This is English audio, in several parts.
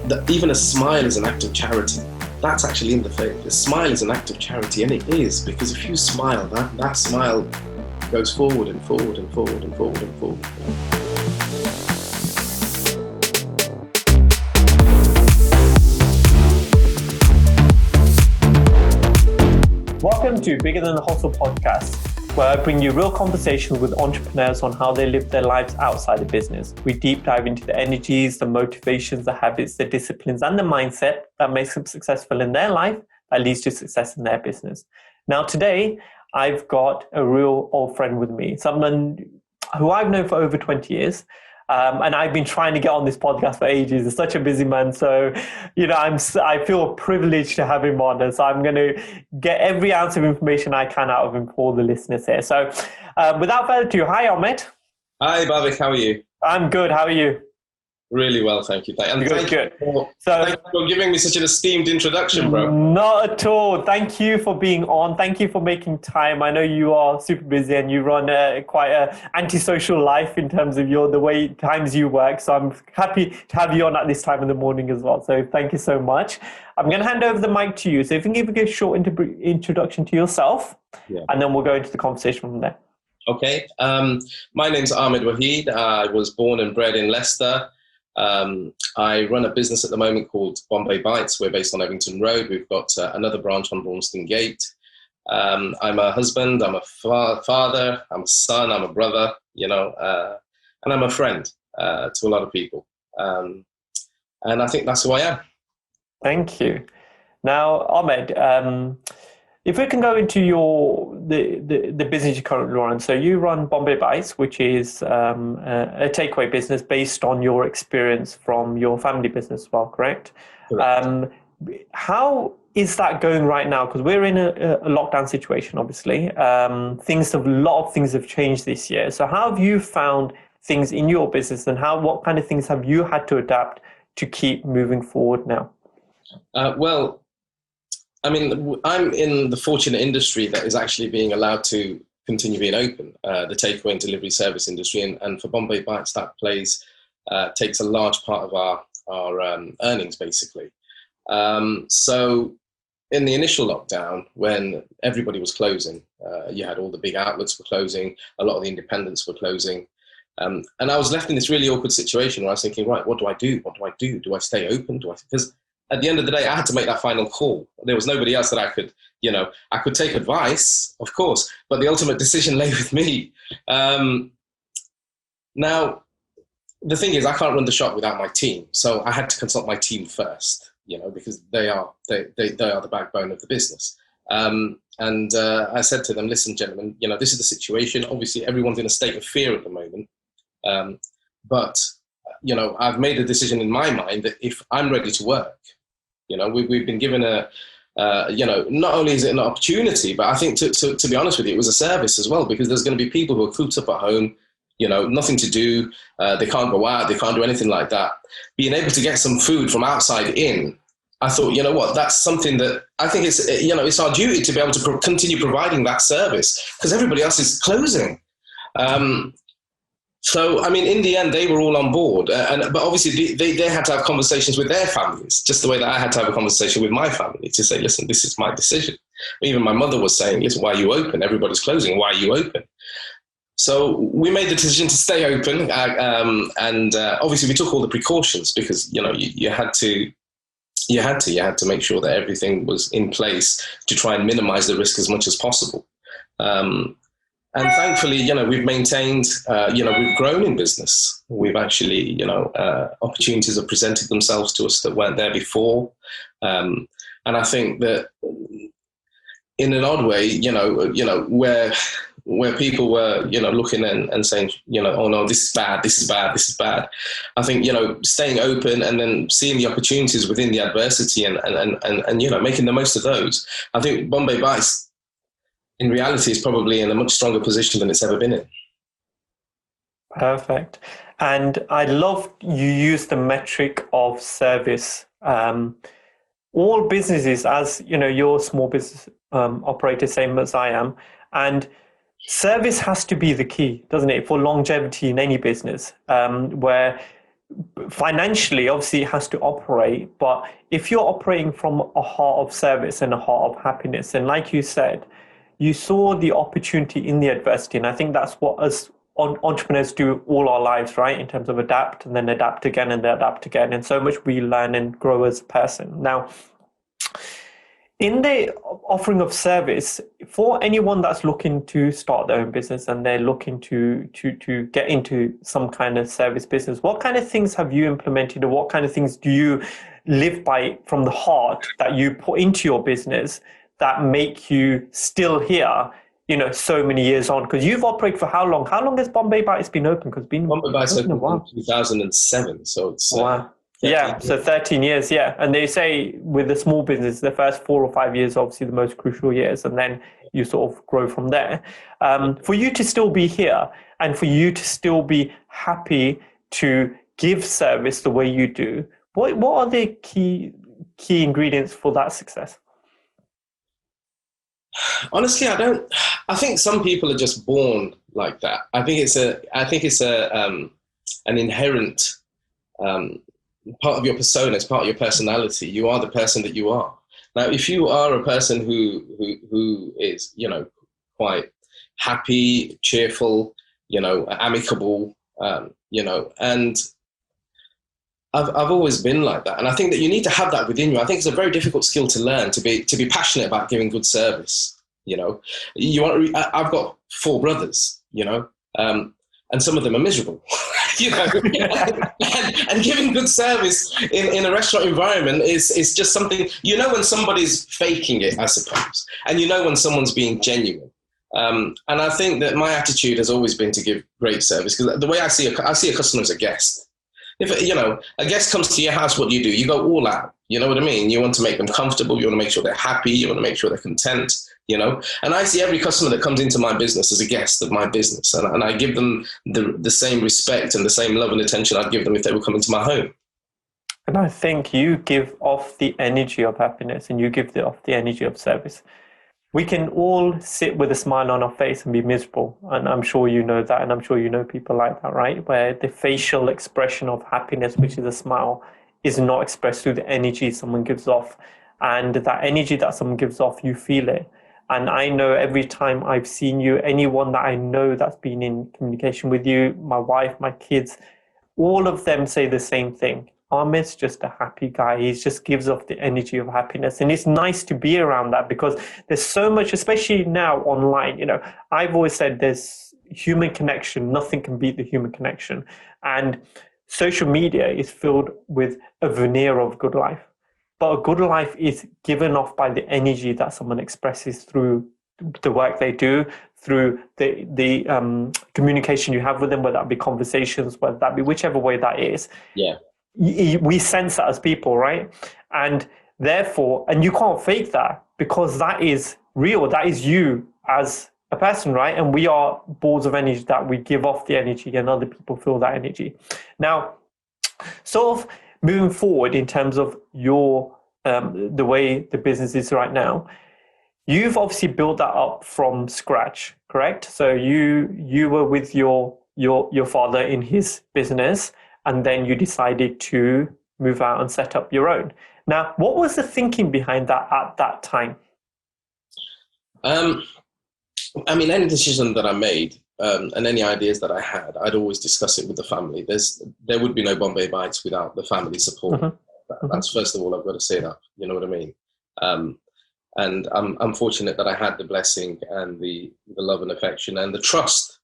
that even a smile is an act of charity. That's actually in the faith. A smile is an act of charity, and it is, because if you smile, that smile goes forward and forward and forward and forward and forward. Welcome to Bigger Than the Hustle podcast, where I bring you real conversations with entrepreneurs on how they live their lives outside of business. We deep dive into the energies, the motivations, the habits, the disciplines, and the mindset that makes them successful in their life that leads to success in their business. Now, today, I've got a real old friend with me, someone who I've known for over 20 years. And I've been trying to get on this podcast for ages. He's such a busy man. So, I feel privileged to have him on. And so I'm going to get every ounce of information I can out of him for the listeners here. So without further ado, hi, Ahmed. Hi, Bhavik. How are you? I'm good. How are you? Really well, thank you. Thank you for giving me such an esteemed introduction, bro. Not at all. Thank you for being on. Thank you for making time. I know you are super busy and you run quite an antisocial life in terms of the way times you work. So I'm happy to have you on at this time in the morning as well. So thank you so much. I'm going to hand over the mic to you. So if you can give a short introduction to yourself, and then we'll go into the conversation from there. Okay. My name's Ahmed Wahid. I was born and bred in Leicester. I run a business at the moment called Bombay Bites. We're based on Evington Road. We've got another branch on Braunston Gate. I'm a husband, I'm a father, I'm a son, I'm a brother, and I'm a friend to a lot of people. And I think that's who I am. Thank you. Now, Ahmed, if we can go into the business you currently run. So you run Bombay Bites, which is a takeaway business based on your experience from your family business as well, correct? Correct. How is that going right now? Because we're in a lockdown situation, obviously. A lot of things have changed this year. So how have you found things in your business, and what kind of things have you had to adapt to keep moving forward now? I'm in the fortunate industry that is actually being allowed to continue being open, the takeaway and delivery service industry. And for Bombay Bites, that takes a large part of our earnings, basically. So in the initial lockdown, when everybody was closing, you had all the big outlets were closing, a lot of the independents were closing. And I was left in this really awkward situation where I was thinking, right, what do I do? What do I do? Do I stay open? Because at the end of the day, I had to make that final call. There was nobody else that I could take advice, of course, but the ultimate decision lay with me. Now, the thing is, I can't run the shop without my team. So I had to consult my team first, because they are the backbone of the business. And I said to them, listen, gentlemen, this is the situation. Obviously, everyone's in a state of fear at the moment. But I've made a decision in my mind that if I'm ready to work, we've been given not only is it an opportunity, but I think to be honest with you, it was a service as well, because there's going to be people who are cooped up at home, nothing to do. They can't go out. They can't do anything like that. Being able to get some food from outside in, I thought, that's something that I think it's our duty to be able to continue providing that service, because everybody else is closing. So, in the end, they were all on board. But obviously, they had to have conversations with their families, just the way that I had to have a conversation with my family to say, listen, this is my decision. Even my mother was saying, listen, why are you open? Everybody's closing. Why are you open? So we made the decision to stay open. And obviously, we took all the precautions because, you had to make sure that everything was in place to try and minimize the risk as much as possible. And thankfully, we've maintained, we've grown in business. We've actually, opportunities have presented themselves to us that weren't there before. And I think that in an odd way, where people were, looking and saying, oh no, this is bad, this is bad, this is bad. I think, staying open and then seeing the opportunities within the adversity and making the most of those. I think Bombay Bites, in reality, is probably in a much stronger position than it's ever been in. Perfect. And I love you use the metric of service. All businesses, as you're a small business operator, same as I am, and service has to be the key, doesn't it, for longevity in any business, where financially, obviously it has to operate, but if you're operating from a heart of service and a heart of happiness, and like you said, you saw the opportunity in the adversity, and I think that's what us entrepreneurs do all our lives, right? In terms of adapt and then adapt again and then adapt again, and so much we learn and grow as a person. Now, in the offering of service, for anyone that's looking to start their own business and they're looking to get into some kind of service business, what kind of things have you implemented, or what kind of things do you live by from the heart that you put into your business that make you still here, so many years on? Because you've operated for how long? How long has Bombay Bites been open? Because Bombay Bites opened in 2007, so it's wow. Yeah, so 13 years, yeah. And they say with a small business, the first 4 or 5 years, obviously the most crucial years, and then you sort of grow from there. For you to still be here and for you to still be happy to give service the way you do, what are the key ingredients for that success? Honestly, I think some people are just born like that. I think it's an inherent part of your persona. It's part of your personality. You are the person that you are. Now, if you are a person who is, quite happy, cheerful, amicable, and I've always been like that. And I think that you need to have that within you. I think it's a very difficult skill to learn, to be passionate about giving good service. I've got 4 brothers, and some of them are miserable, and giving good service in a restaurant environment is just something, when somebody's faking it, I suppose, and when someone's being genuine. And I think that my attitude has always been to give great service, because the way I see a customer as a guest. If a guest comes to your house, what do? You go all out. You know what I mean? You want to make them comfortable. You want to make sure they're happy. You want to make sure they're content. And I see every customer that comes into my business as a guest of my business, and I give them the same respect and the same love and attention I'd give them if they were coming to my home. And I think you give off the energy of happiness, and you give off the energy of service. We can all sit with a smile on our face and be miserable. And I'm sure you know that. And I'm sure you know people like that, right? Where the facial expression of happiness, which is a smile, is not expressed through the energy someone gives off. And that energy that someone gives off, you feel it. And I know every time I've seen you, anyone that I know that's been in communication with you, my wife, my kids, all of them say the same thing. Ahmed's just a happy guy. He just gives off the energy of happiness. And it's nice to be around that, because there's so much, especially now online. I've always said there's human connection. Nothing can beat the human connection. And social media is filled with a veneer of good life. But a good life is given off by the energy that someone expresses through the work they do, through the communication you have with them, whether that be conversations, whether that be whichever way that is. Yeah. We sense that as people, right? And therefore, and you can't fake that, because that is real. That is you as a person, right? And we are balls of energy that we give off the energy, and other people feel that energy. Now, sort of moving forward in terms of your the way the business is right now, you've obviously built that up from scratch, correct? So you were with your father in his business, and then you decided to move out and set up your own. Now, what was the thinking behind that at that time? Any decision that I made and any ideas that I had, I'd always discuss it with the family. There would be no Bombay Bites without the family support. Mm-hmm. That's first of all, I've got to say that, you know what I mean? And I'm fortunate that I had the blessing and the love and affection and the trust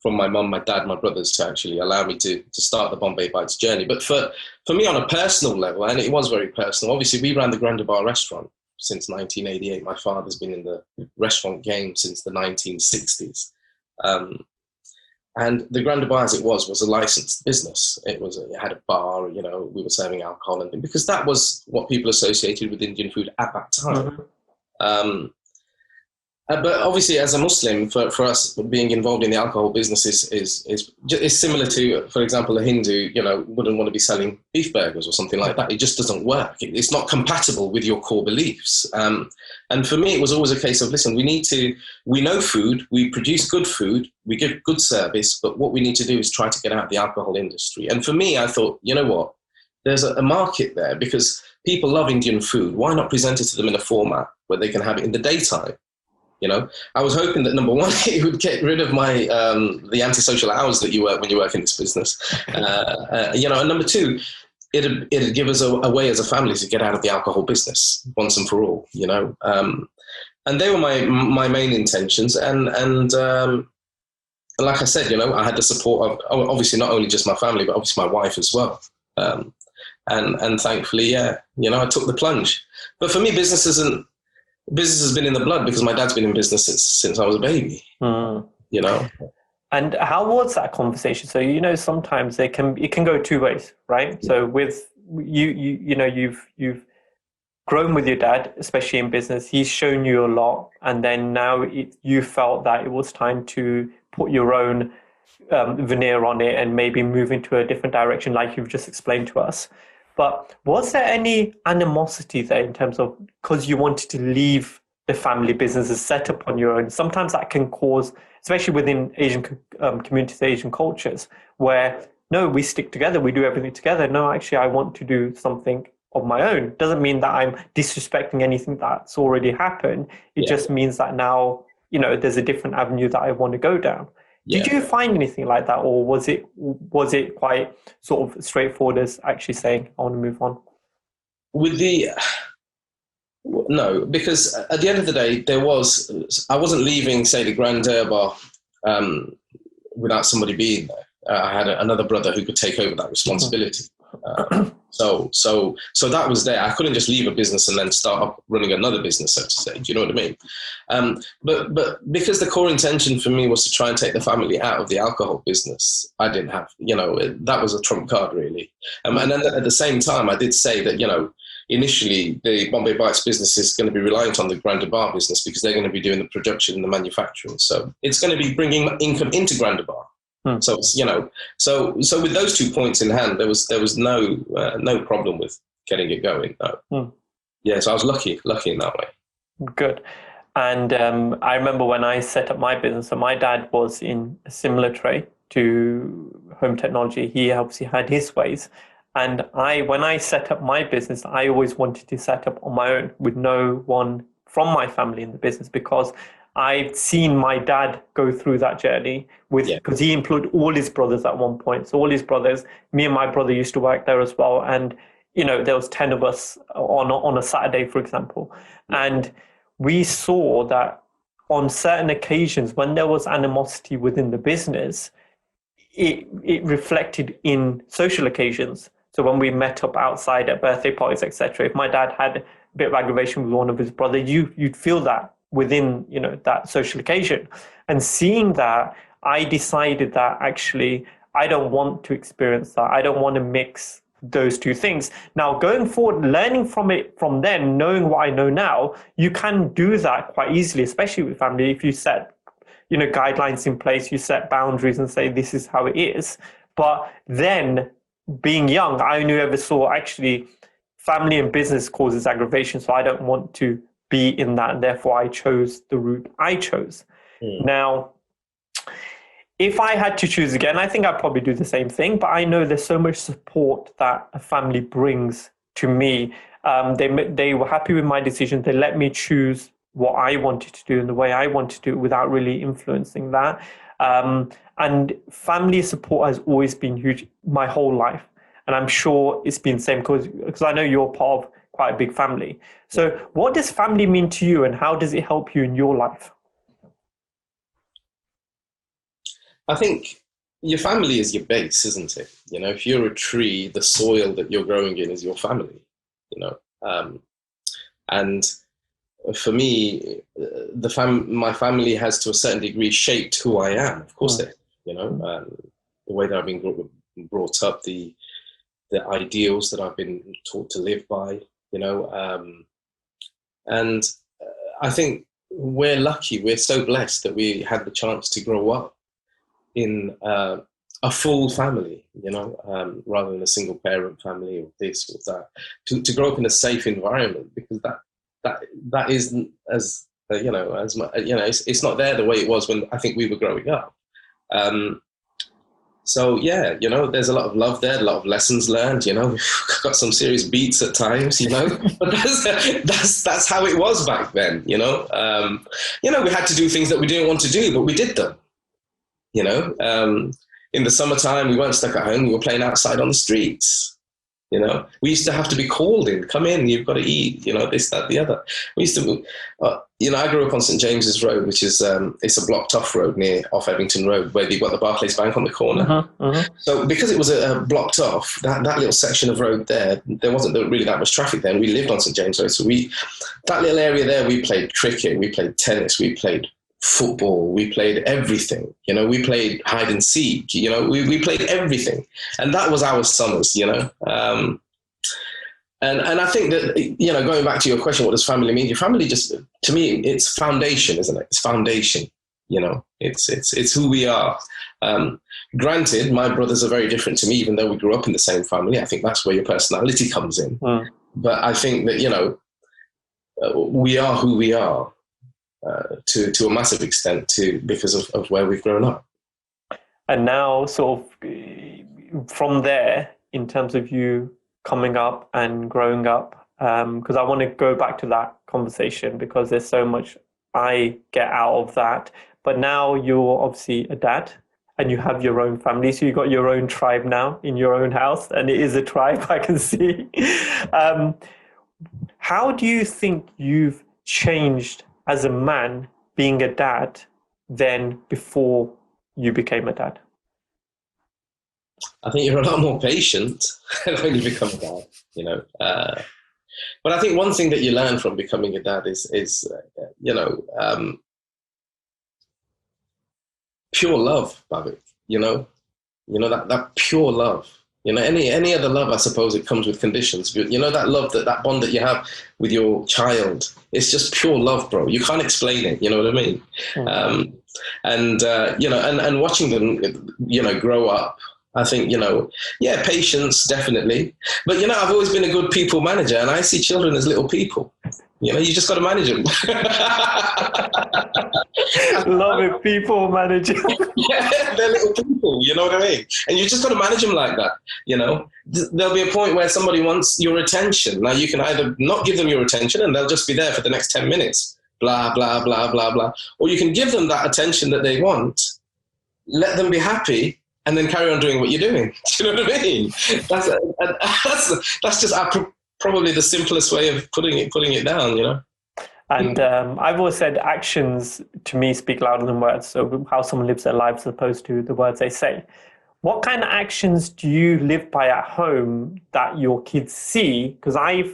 from my mum, my dad, my brothers to actually allow me to start the Bombay Bites journey. But for me on a personal level, and it was very personal, obviously we ran the Grand Bar restaurant since 1988. My father's been in the restaurant game since the 1960s. And the Grand Bar, as it was a licensed business. It had a bar, we were serving alcohol and things, because that was what people associated with Indian food at that time. Mm-hmm. But obviously, as a Muslim, for us, being involved in the alcohol business is similar to, for example, a Hindu, wouldn't want to be selling beef burgers or something like that. It just doesn't work. It's not compatible with your core beliefs. And for me, it was always a case of, listen, we know food, we produce good food, we give good service, but what we need to do is try to get out of the alcohol industry. And for me, I thought, you know what, there's a market there because people love Indian food. Why not present it to them in a format where they can have it in the daytime? I was hoping that, number one, it would get rid of the antisocial hours that you work when you work in this business. And number two, it'd give us a way as a family to get out of the alcohol business once and for all, and they were my main intentions. And like I said, I had the support of obviously not only just my family, but obviously my wife as well. And thankfully, I took the plunge. But for me, business has been in the blood because my dad's been in business since I was a baby. And how was that conversation? So sometimes it can go two ways, right? So with you've grown with your dad, especially in business. He's shown you a lot, and then now you felt that it was time to put your own veneer on it and maybe move into a different direction, like you've just explained to us. But was there any animosity there in terms of, because you wanted to leave the family businesses set up on your own? Sometimes that can cause, especially within Asian communities, Asian cultures, where, no, we stick together, we do everything together. No, actually, I want to do something of my own. Doesn't mean that I'm disrespecting anything that's already happened. It just means that now, there's a different avenue that I want to go down. Did you find anything like that, or was it quite sort of straightforward as actually saying, I want to move on? No, because at the end of the day, I wasn't leaving, say, the Grand Durbar without somebody being there. I had another brother who could take over that responsibility. So that was there. I couldn't just leave a business and then start up running another business, so to say. Do you know what I mean? But because the core intention for me was to try and take the family out of the alcohol business, I didn't have, that was a trump card, really. And then at the same time, I did say that, initially the Bombay Bites business is going to be reliant on the Grand Bar business because they're going to be doing the production and the manufacturing. So it's going to be bringing income into Grand Bar. So so with those 2 points in hand, there was no problem with getting it going. No. So I was lucky in that way. Good. And I remember when I set up my business, so my dad was in a similar trade to home technology. He obviously had his ways. And when I set up my business, I always wanted to set up on my own with no one from my family in the business, because I've seen my dad go through that journey because he employed all his brothers at one point. So all his brothers, me and my brother used to work there as well. And, there was 10 of us on a Saturday, for example. And we saw that on certain occasions, when there was animosity within the business, it reflected in social occasions. So when we met up outside at birthday parties, etc., if my dad had a bit of aggravation with one of his brothers, you'd feel that within, that social occasion. And seeing that, I decided that actually I don't want to experience that. I don't want to mix those two things. Now, going forward, learning from it from then, knowing what I know now, you can do that quite easily, especially with family. If you set, guidelines in place, you set boundaries and say, this is how it is. But then being young, I only ever saw actually family and business causes aggravation. So I don't want to be in that, and therefore I chose the route I chose. Now, if I had to choose again, I think I'd probably do the same thing, but I know there's so much support that a family brings to me. They were happy with my decision. They let me choose what I wanted to do and the way I wanted to do it without really influencing that. And family support has always been huge my whole life. And I'm sure it's been the same because I know you're part of quite a big family. So what does family mean to you, and how does it help you in your life? I think your family is your base, isn't it? If you're a tree, the soil that you're growing in is your family, and for me, my family has to a certain degree shaped who I am. Of course, the way that I've been brought up, the ideals that I've been taught to live by, and I think we're lucky. We're so blessed that we had the chance to grow up in a full family, rather than a single parent family or this or that. To grow up in a safe environment, because that isn't as as much, it's not there the way it was when I think we were growing up. So yeah, there's a lot of love there, a lot of lessons learned. We've got some serious beats at times, but that's how it was back then. We had to do things that we didn't want to do, but we did them. In the summertime, we weren't stuck at home. We were playing outside on the streets. We used to have to be called in. Come in, you've got to eat. This, that, the other. We used to, I grew up on St James's Road, which is it's a blocked off road off Evington Road, where you've got the Barclays Bank on the corner. So because it was blocked off, that little section of road there wasn't really that much traffic then. We lived on St James's Road, so that little area there, we played cricket, we played tennis, we played football, we played everything. We played hide and seek. We played everything, and that was our summers. And I think that going back to your question, what does family mean? Your family, just to me, it's foundation, isn't it? It's foundation. It's who we are. Granted, my brothers are very different to me, even though we grew up in the same family. I think that's where your personality comes in. But I think that we are who we are. To a massive extent, because of where we've grown up. And now, sort of from there, in terms of you coming up and growing up, because I want to go back to that conversation, because there's so much I get out of that. But now you're obviously a dad, and you have your own family, so you've got your own tribe now in your own house, and it is a tribe, I can see. How do you think you've changed as a man being a dad than before you became a dad? I think you're a lot more patient when you become a dad, But I think one thing that you learn from becoming a dad is pure love, Bhavik, that pure love. Any other love, I suppose it comes with conditions. But that love, that bond that you have with your child, it's just pure love, bro. You can't explain it. You know what I mean? And watching them, grow up. I think, patience, definitely. But, I've always been a good people manager, and I see children as little people. You just got to manage them. Love it, people manager. Yeah, they're little people, you know what I mean? And you just got to manage them like that, There'll be a point where somebody wants your attention. Now, you can either not give them your attention and they'll just be there for the next 10 minutes, blah, blah, blah, blah, blah. Or you can give them that attention that they want, let them be happy, and then carry on doing what you're doing. Do you know what I mean? That's just probably the simplest way of putting it down, And I've always said actions, to me, speak louder than words. So how someone lives their lives as opposed to the words they say. What kind of actions do you live by at home that your kids see? Because I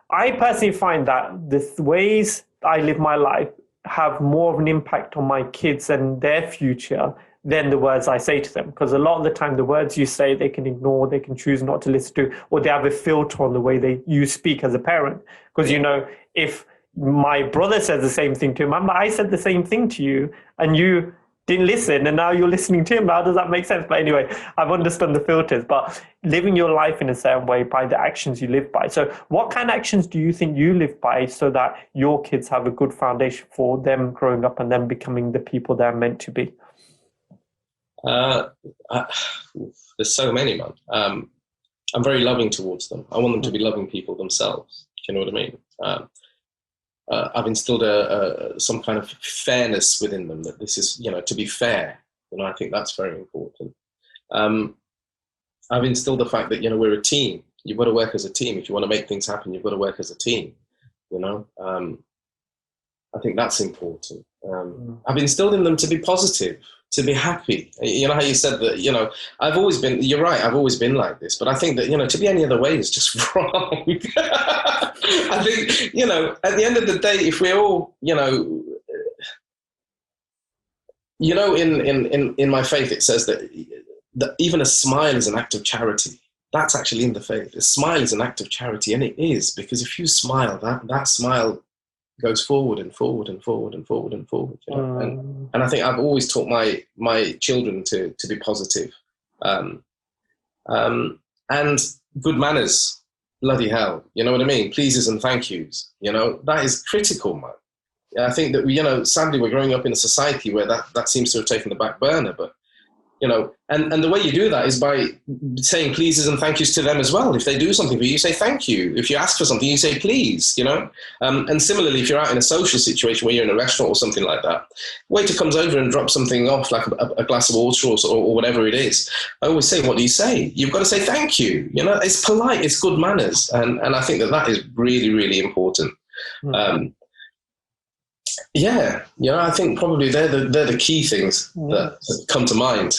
personally find that the ways I live my life have more of an impact on my kids and their future than the words I say to them. Because a lot of the time, the words you say, they can ignore, they can choose not to listen to, or they have a filter on the way you speak as a parent. Because, if my brother says the same thing to him, I said the same thing to you, and you didn't listen, and now you're listening to him. How does that make sense? But anyway, I've understood the filters, but living your life in a certain way by the actions you live by. So what kind of actions do you think you live by so that your kids have a good foundation for them growing up and them becoming the people they're meant to be? There's so many, man. I'm very loving towards them. I want them to be loving people themselves. Do you know what I mean? I've instilled some kind of fairness within them, that this is, to be fair. I think that's very important. I've instilled the fact that, we're a team. You've got to work as a team. If you want to make things happen, you've got to work as a team. I think that's important. I've instilled in them to be positive, to be happy. You know how you said that, I've always been, you're right, I've always been like this, but I think that, to be any other way is just wrong. I think, at the end of the day, if we're all, in my faith, it says that even a smile is an act of charity. That's actually in the faith. A smile is an act of charity, and it is, because if you smile, that smile goes forward and forward and forward and forward and forward. You know? And I think I've always taught my children to be positive, and good manners. Bloody hell, you know what I mean? Pleases and thank yous. You know, that is critical, man. I think that sadly, we're growing up in a society where that seems to have taken the back burner. But and the way you do that is by saying pleases and thank yous to them as well. If they do something for you, you say thank you. If you ask for something, you say please. And similarly, if you're out in a social situation where you're in a restaurant or something like that, waiter comes over and drops something off, like a glass of water or whatever it is. I always say, what do you say? You've got to say thank you. It's polite. It's good manners, and I think that is really, really important. I think probably they're the key things that come to mind.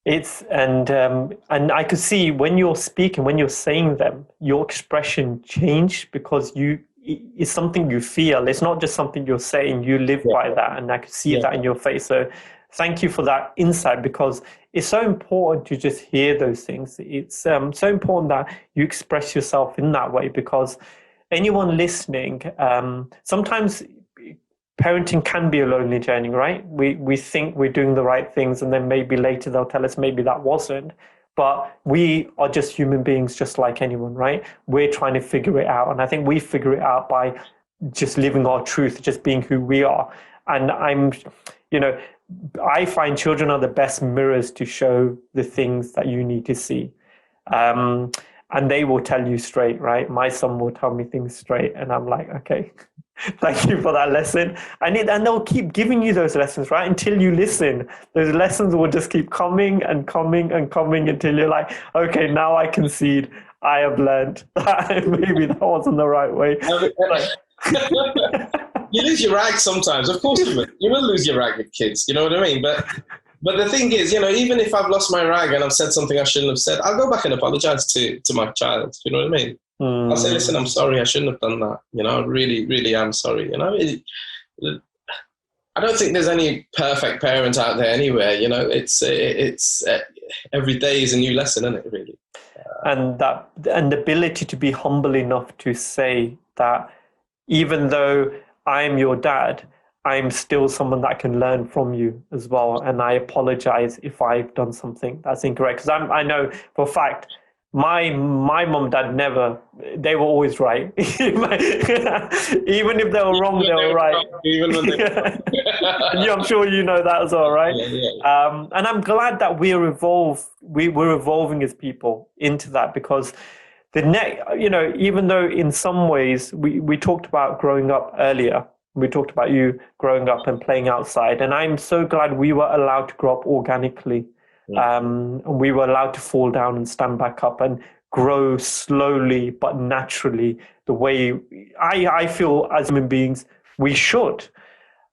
And I could see when you're speaking, when you're saying them, your expression changed because it's something you feel. It's not just something you're saying. You live by that, and I could see that in your face. So thank you for that insight, because it's so important to just hear those things. It's so important that you express yourself in that way, because anyone listening, sometimes parenting can be a lonely journey, right? We think we're doing the right things, and then maybe later they'll tell us maybe that wasn't. But we are just human beings, just like anyone, right? We're trying to figure it out. And I think we figure it out by just living our truth, just being who we are. And I find children are the best mirrors to show the things that you need to see. And they will tell you straight, right? My son will tell me things straight, and I'm like, okay, thank you for that lesson. And they'll keep giving you those lessons, right? Until you listen. Those lessons will just keep coming and coming and coming until you're like, okay, now I concede. I have learned that maybe that wasn't the right way. You lose your rag sometimes. Of course you will. You will lose your rag with kids. You know what I mean? But the thing is, even if I've lost my rag and I've said something I shouldn't have said, I'll go back and apologize to my child. You know what I mean? I'll say, listen, I'm sorry. I shouldn't have done that. I really, really am sorry. I don't think there's any perfect parent out there anywhere. It's every day is a new lesson, isn't it? Really. And the ability to be humble enough to say that even though I'm your dad, I'm still someone that can learn from you as well. And I apologize if I've done something that's incorrect. Because I know for a fact, my mom and dad they were always right. Even if they were wrong, they were right. Even when they and I'm sure you know that as well, right? Yeah. And I'm glad that we're evolving as people into that, because even though in some ways we talked about growing up earlier, we talked about you growing up and playing outside, and I'm so glad we were allowed to grow up organically. We were allowed to fall down and stand back up and grow slowly but naturally, the way I feel as human beings we should.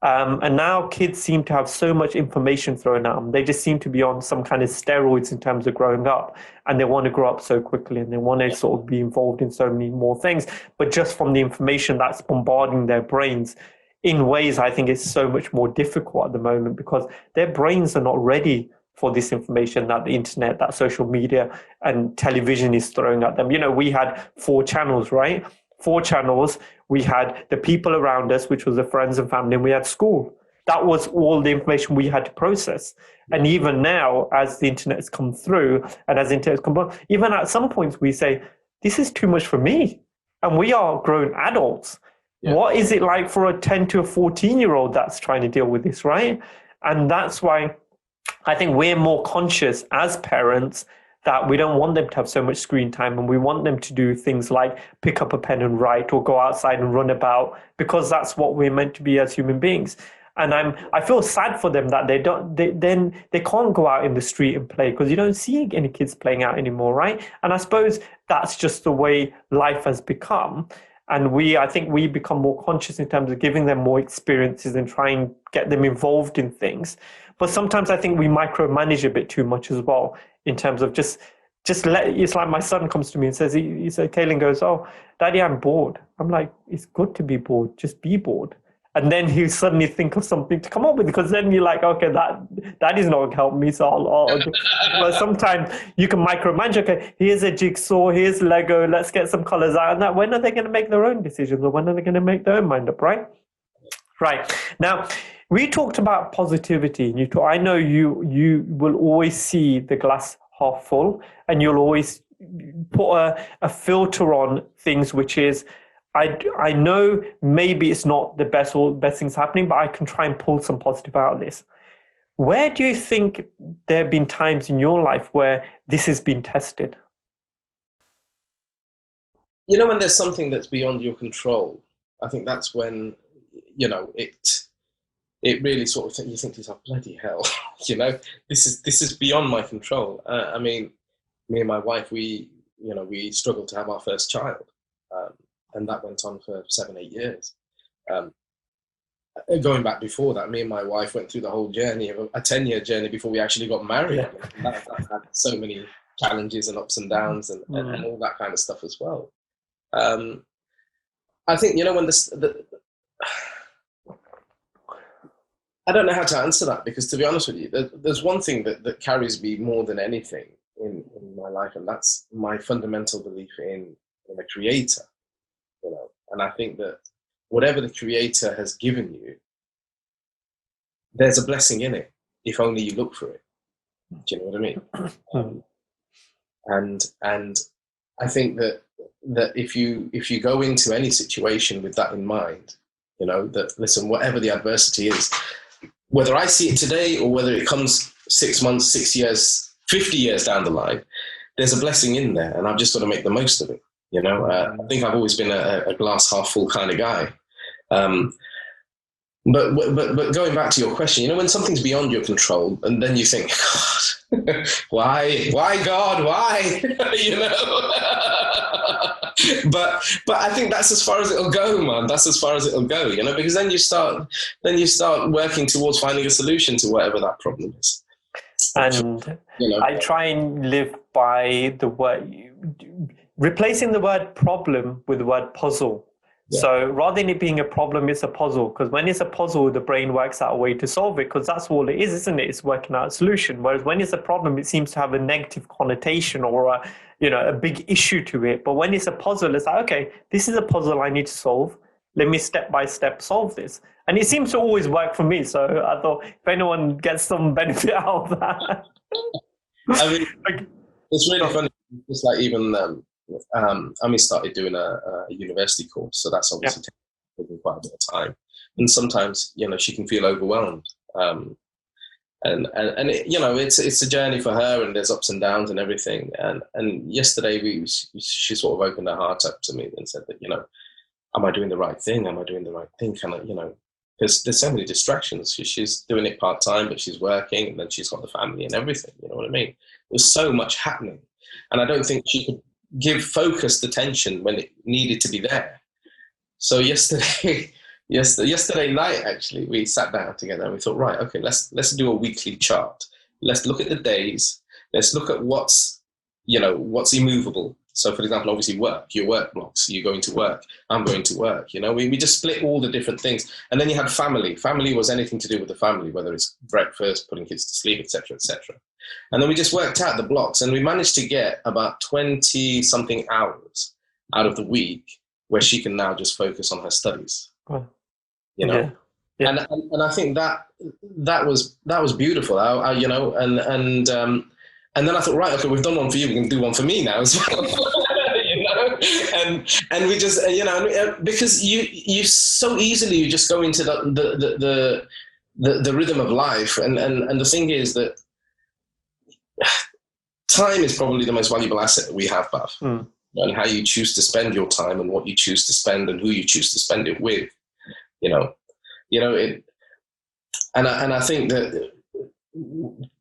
And now kids seem to have so much information thrown at them. They just seem to be on some kind of steroids in terms of growing up, and they want to grow up so quickly, and they want to sort of be involved in so many more things. But just from the information that's bombarding their brains in ways, I think it's so much more difficult at the moment, because their brains are not ready for this information that the internet, that social media and television is throwing at them. We had 4 channels, right? 4 channels. We had the people around us, which was the friends and family, and we had school. That was all the information we had to process. And even now, as the internet has come through, and as the internet has come on, even at some points we say, this is too much for me. And we are grown adults. Yeah. What is it like for a 10 to a 14-year-old that's trying to deal with this, right? And that's why I think we're more conscious as parents that we don't want them to have so much screen time, and we want them to do things like pick up a pen and write, or go outside and run about, because that's what we're meant to be as human beings. And I feel sad for them that they can't go out in the street and play, because you don't see any kids playing out anymore, right? And I suppose that's just the way life has become. And I think we become more conscious in terms of giving them more experiences and trying to get them involved in things. But sometimes I think we micromanage a bit too much as well, in terms of just it's like my son comes to me and says, Kaylin goes, oh, Daddy, I'm bored. I'm like, it's good to be bored. Just be bored. and then you suddenly think of something to come up with, because then you're like, okay, that is not going to help me, so I'll but sometimes you can micromanage. Okay, here's a jigsaw, here's Lego, let's get some colors out. And that, when are they going to make their own decisions, or when are they going to make their own mind up, right? Right. Now, we talked about positivity. I know you will always see the glass half full, and you'll always put a filter on things, which is, I know maybe it's not the best things happening, but I can try and pull some positive out of this. Where do you think there have been times in your life where this has been tested? When there's something that's beyond your control, I think that's when, it really sort of, you think to yourself, bloody hell, this is beyond my control. Me and my wife, we struggled to have our first child. And that went on for 7-8 years. Going back before that, me and my wife went through the whole journey of a 10-year journey before we actually got married. Yeah. That had so many challenges and ups and downs and all that kind of stuff as well. I think, when I don't know how to answer that, because to be honest with you, there's one thing that carries me more than anything in my life, and that's my fundamental belief in a creator. And I think that whatever the creator has given you, there's a blessing in it, if only you look for it. Do you know what I mean? And I think that if you go into any situation with that in mind, that, listen, whatever the adversity is, whether I see it today or whether it comes 6 months, 6 years, 50 years down the line, there's a blessing in there, and I've just got to make the most of it. I think I've always been a glass half full kind of guy. But going back to your question, when something's beyond your control, and then you think, God, why God, why? But I think that's as far as it'll go, man. That's as far as it'll go, because then you start working towards finding a solution to whatever that problem is. And I try and live by the word, replacing the word problem with the word puzzle. Yeah. So rather than it being a problem, it's a puzzle. Because when it's a puzzle, the brain works out a way to solve it, because that's all it is, isn't it? It's working out a solution. Whereas when it's a problem, it seems to have a negative connotation or a big issue to it. But when it's a puzzle, it's like, okay, this is a puzzle I need to solve. Let me step by step solve this. And it seems to always work for me. So I thought if anyone gets some benefit out of that. It's really funny. It's like even Ami started doing a university course, so that's obviously taking quite a bit of time. And sometimes, she can feel overwhelmed. And it, it's a journey for her, and there's ups and downs and everything. And yesterday she sort of opened her heart up to me and said that, am I doing the right thing? Am I doing the right thing? Can I, because there's so many distractions. She's doing it part-time, but she's working, and then she's got the family and everything. You know what I mean? There's so much happening. And I don't think she could give focused attention when it needed to be there. So yesterday night, actually, we sat down together and we thought, right, okay, let's do a weekly chart. Let's look at the days. Let's look at what's immovable. So, for example, obviously your work blocks, you're going to work, I'm going to work, we just split all the different things. And then you had family. Family was anything to do with the family, whether it's breakfast, putting kids to sleep, etc., etc. And then we just worked out the blocks, and we managed to get about 20 something hours out of the week where she can now just focus on her studies. Oh. Yeah. And I think that was beautiful. And then I thought, right, okay, we've done one for you, we can do one for me now as well. And we just, because you so easily you just go into the rhythm of life, and the thing is that time is probably the most valuable asset that we have, Bav. And how you choose to spend your time, and what you choose to spend, and who you choose to spend it with, it. And I think that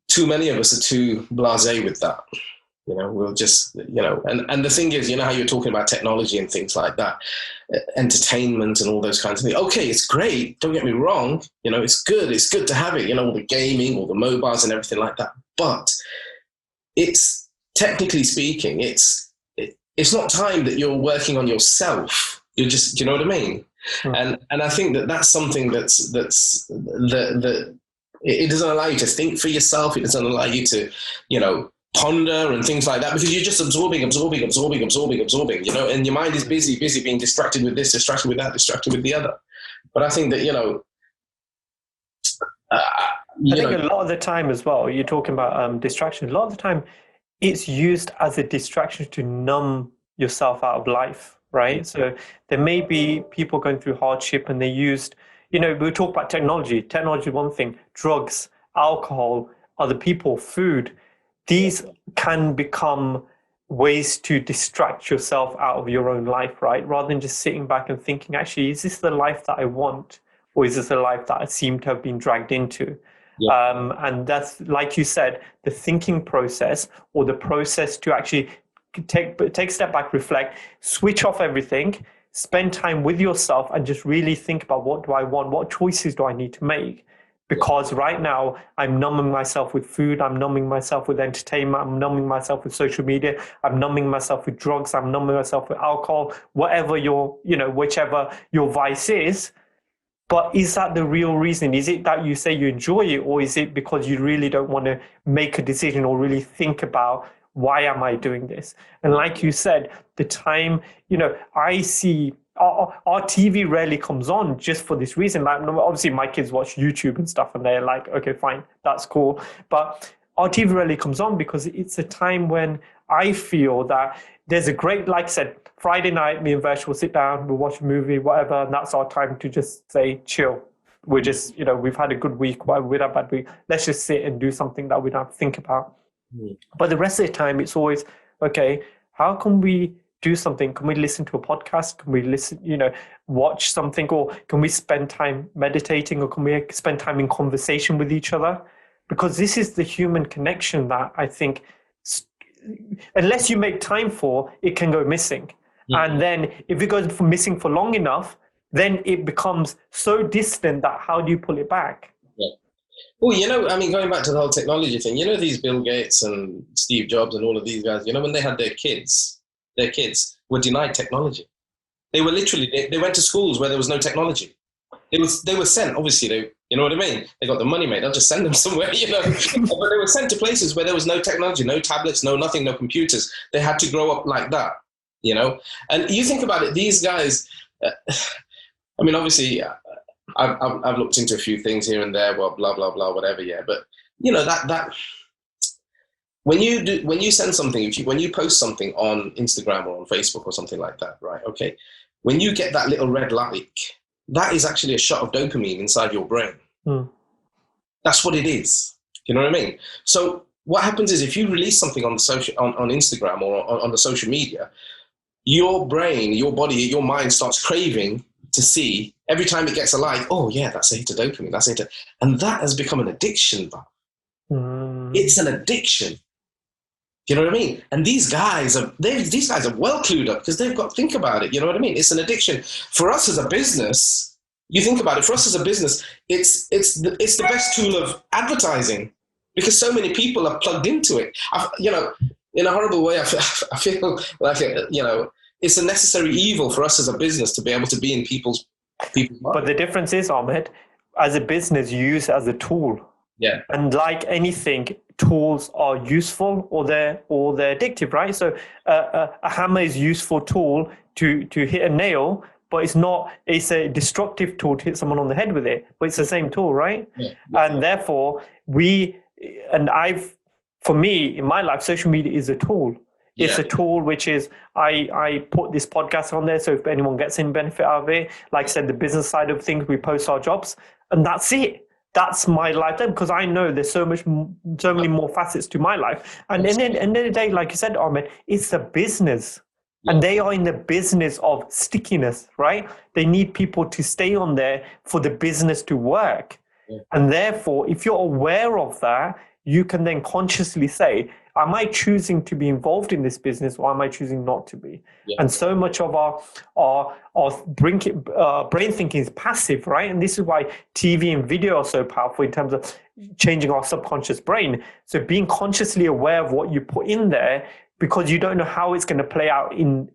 too many of us are too blasé with that. We'll just, and the thing is, how you're talking about technology and things like that, entertainment and all those kinds of things. Okay, it's great. Don't get me wrong. It's good. It's good to have it, all the gaming, all the mobiles and everything like that. But it's, technically speaking, it's not time that you're working on yourself. You're just, you know what I mean? And I think that's something that it doesn't allow you to think for yourself. It doesn't allow you to, ponder and things like that, because you're just absorbing, and your mind is busy being distracted with this, distracted with that, distracted with the other. But I think that, I think a lot of the time as well, you're talking about distraction. A lot of the time it's used as a distraction to numb yourself out of life, right? So there may be people going through hardship and they used, we talk about technology. Technology is one thing, drugs, alcohol, other people, food. These can become ways to distract yourself out of your own life, right? Rather than just sitting back and thinking, actually, is this the life that I want? Or is this a life that I seem to have been dragged into? Yeah. And that's, like you said, the thinking process, or the process to actually take a step back, reflect, switch off everything, spend time with yourself and just really think about, what do I want? What choices do I need to make? Because right now I'm numbing myself with food, I'm numbing myself with entertainment, I'm numbing myself with social media, I'm numbing myself with drugs, I'm numbing myself with alcohol, whatever whichever your vice is. But is that the real reason? Is it that you say you enjoy it, or is it because you really don't want to make a decision or really think about, why am I doing this? And like you said, the time, I see our TV rarely comes on just for this reason. Like, obviously my kids watch YouTube and stuff and they're like, okay, fine, that's cool. But our TV rarely comes on because it's a time when I feel that there's a great, like I said, Friday night, me and Vesh will sit down, we'll watch a movie, whatever, and that's our time to just say, chill. We're just, we've had a good week, we've had a bad week. Let's just sit and do something that we don't have to think about. But the rest of the time, it's always, okay, how can we do something? Can we listen to a podcast? Can we listen, watch something? Or can we spend time meditating? Or can we spend time in conversation with each other? Because this is the human connection that I think, unless you make time for, it can go missing. And then if it goes missing for long enough, then it becomes so distant that how do you pull it back? Well, going back to the whole technology thing, these Bill Gates and Steve Jobs and all of these guys, when they had their kids were denied technology. They were literally, they went to schools where there was no technology. They were sent, obviously, you know what I mean? They got the money, mate. They'll just send them somewhere, But they were sent to places where there was no technology, no tablets, no nothing, no computers. They had to grow up like that, And you think about it, these guys, obviously, I've looked into a few things here and there, well, blah, blah, blah, whatever, yeah. But, that when you send something, when you post something on Instagram or on Facebook or something like that, right, okay, when you get that little red like, that is actually a shot of dopamine inside your brain. That's what it is. You know what I mean? So what happens is if you release something on Instagram or on the social media, your brain, your body, your mind starts craving to see every time it gets a like, oh yeah, that's a hit of dopamine, that's a hit of, and that has become an addiction. It's an addiction. You know what I mean? And these guys are well clued up because they've got to think about it. You know what I mean? It's an addiction. For us as a business, you think about it, for us as a business, it's the best tool of advertising because so many people are plugged into it. In a horrible way, I feel like, it's a necessary evil for us as a business to be able to be in people's minds. But the difference is, Ahmed, as a business, you use it as a tool. Yeah. And like anything, tools are useful or they're addictive, right? So a hammer is a useful tool to hit a nail, but it's a destructive tool to hit someone on the head with it, but it's the same tool, right? Yeah. And therefore for me, in my life, social media is a tool. It's a tool which is, I put this podcast on there, so if anyone gets any benefit out of it, like I said, the business side of things, we post our jobs, and that's it. That's my lifetime, because I know there's so many more facets to my life. And at the end of the day, like you said, Ahmed, it's a business. Yeah. And they are in the business of stickiness, right? They need people to stay on there for the business to work. Yeah. And therefore, if you're aware of that, you can then consciously say, am I choosing to be involved in this business or am I choosing not to be? Yeah. And so much of our brain thinking is passive, right? And this is why TV and video are so powerful in terms of changing our subconscious brain. So being consciously aware of what you put in there, because you don't know how it's going to play out in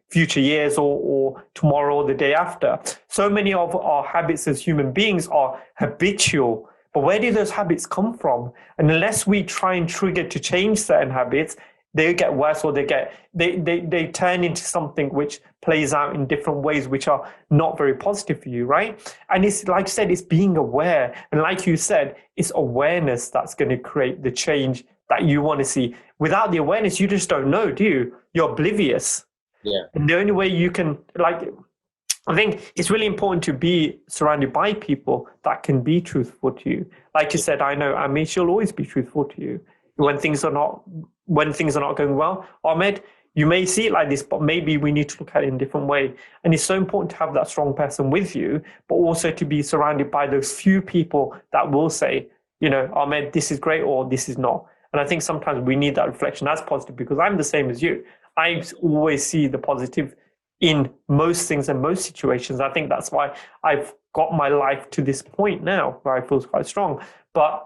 future years or tomorrow or the day after. So many of our habits as human beings are habitual. But where do those habits come from? And unless we try and trigger to change certain habits, they get worse, or they turn into something which plays out in different ways, which are not very positive for you, right? And it's like I said, it's being aware. And like you said, it's awareness that's going to create the change that you want to see. Without the awareness, you just don't know, do you? You're oblivious. Yeah. And the only way you can, I think it's really important to be surrounded by people that can be truthful to you. Like you said, I know Ami, she'll always be truthful to you. When things are not going well, Ahmed, you may see it like this, but maybe we need to look at it in a different way. And it's so important to have that strong person with you, but also to be surrounded by those few people that will say, Ahmed, this is great, or this is not. And I think sometimes we need that reflection as positive, because I'm the same as you. I always see the positive in most things and most situations. I think that's why I've got my life to this point now where I feel quite strong. But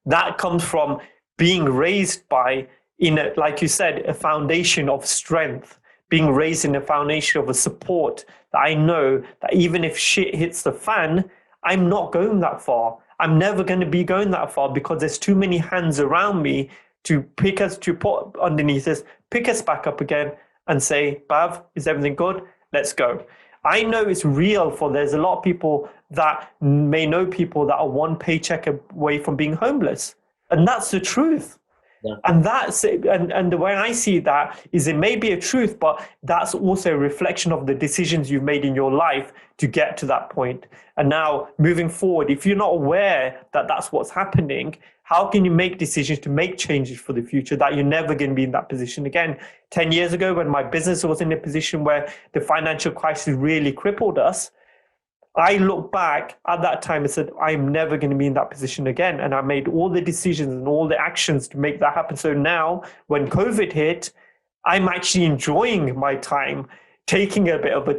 that comes from being raised like you said, a foundation of strength, being raised in a foundation of a support that I know that even if shit hits the fan, I'm not going that far. I'm never going to be going that far, because there's too many hands around me to put underneath us, pick us back up again and say, Bav, is everything good? Let's go. I know it's real, for there's a lot of people that may know people that are one paycheck away from being homeless. And that's the truth. Yeah. And that's it. And the way I see that is, it may be a truth, but that's also a reflection of the decisions you've made in your life to get to that point. And now moving forward, if you're not aware that that's what's happening, how can you make decisions to make changes for the future that you're never going to be in that position again? 10 years ago, when my business was in a position where the financial crisis really crippled us, I look back at that time and said, I'm never going to be in that position again. And I made all the decisions and all the actions to make that happen. So now when COVID hit, I'm actually enjoying my time, taking a bit of a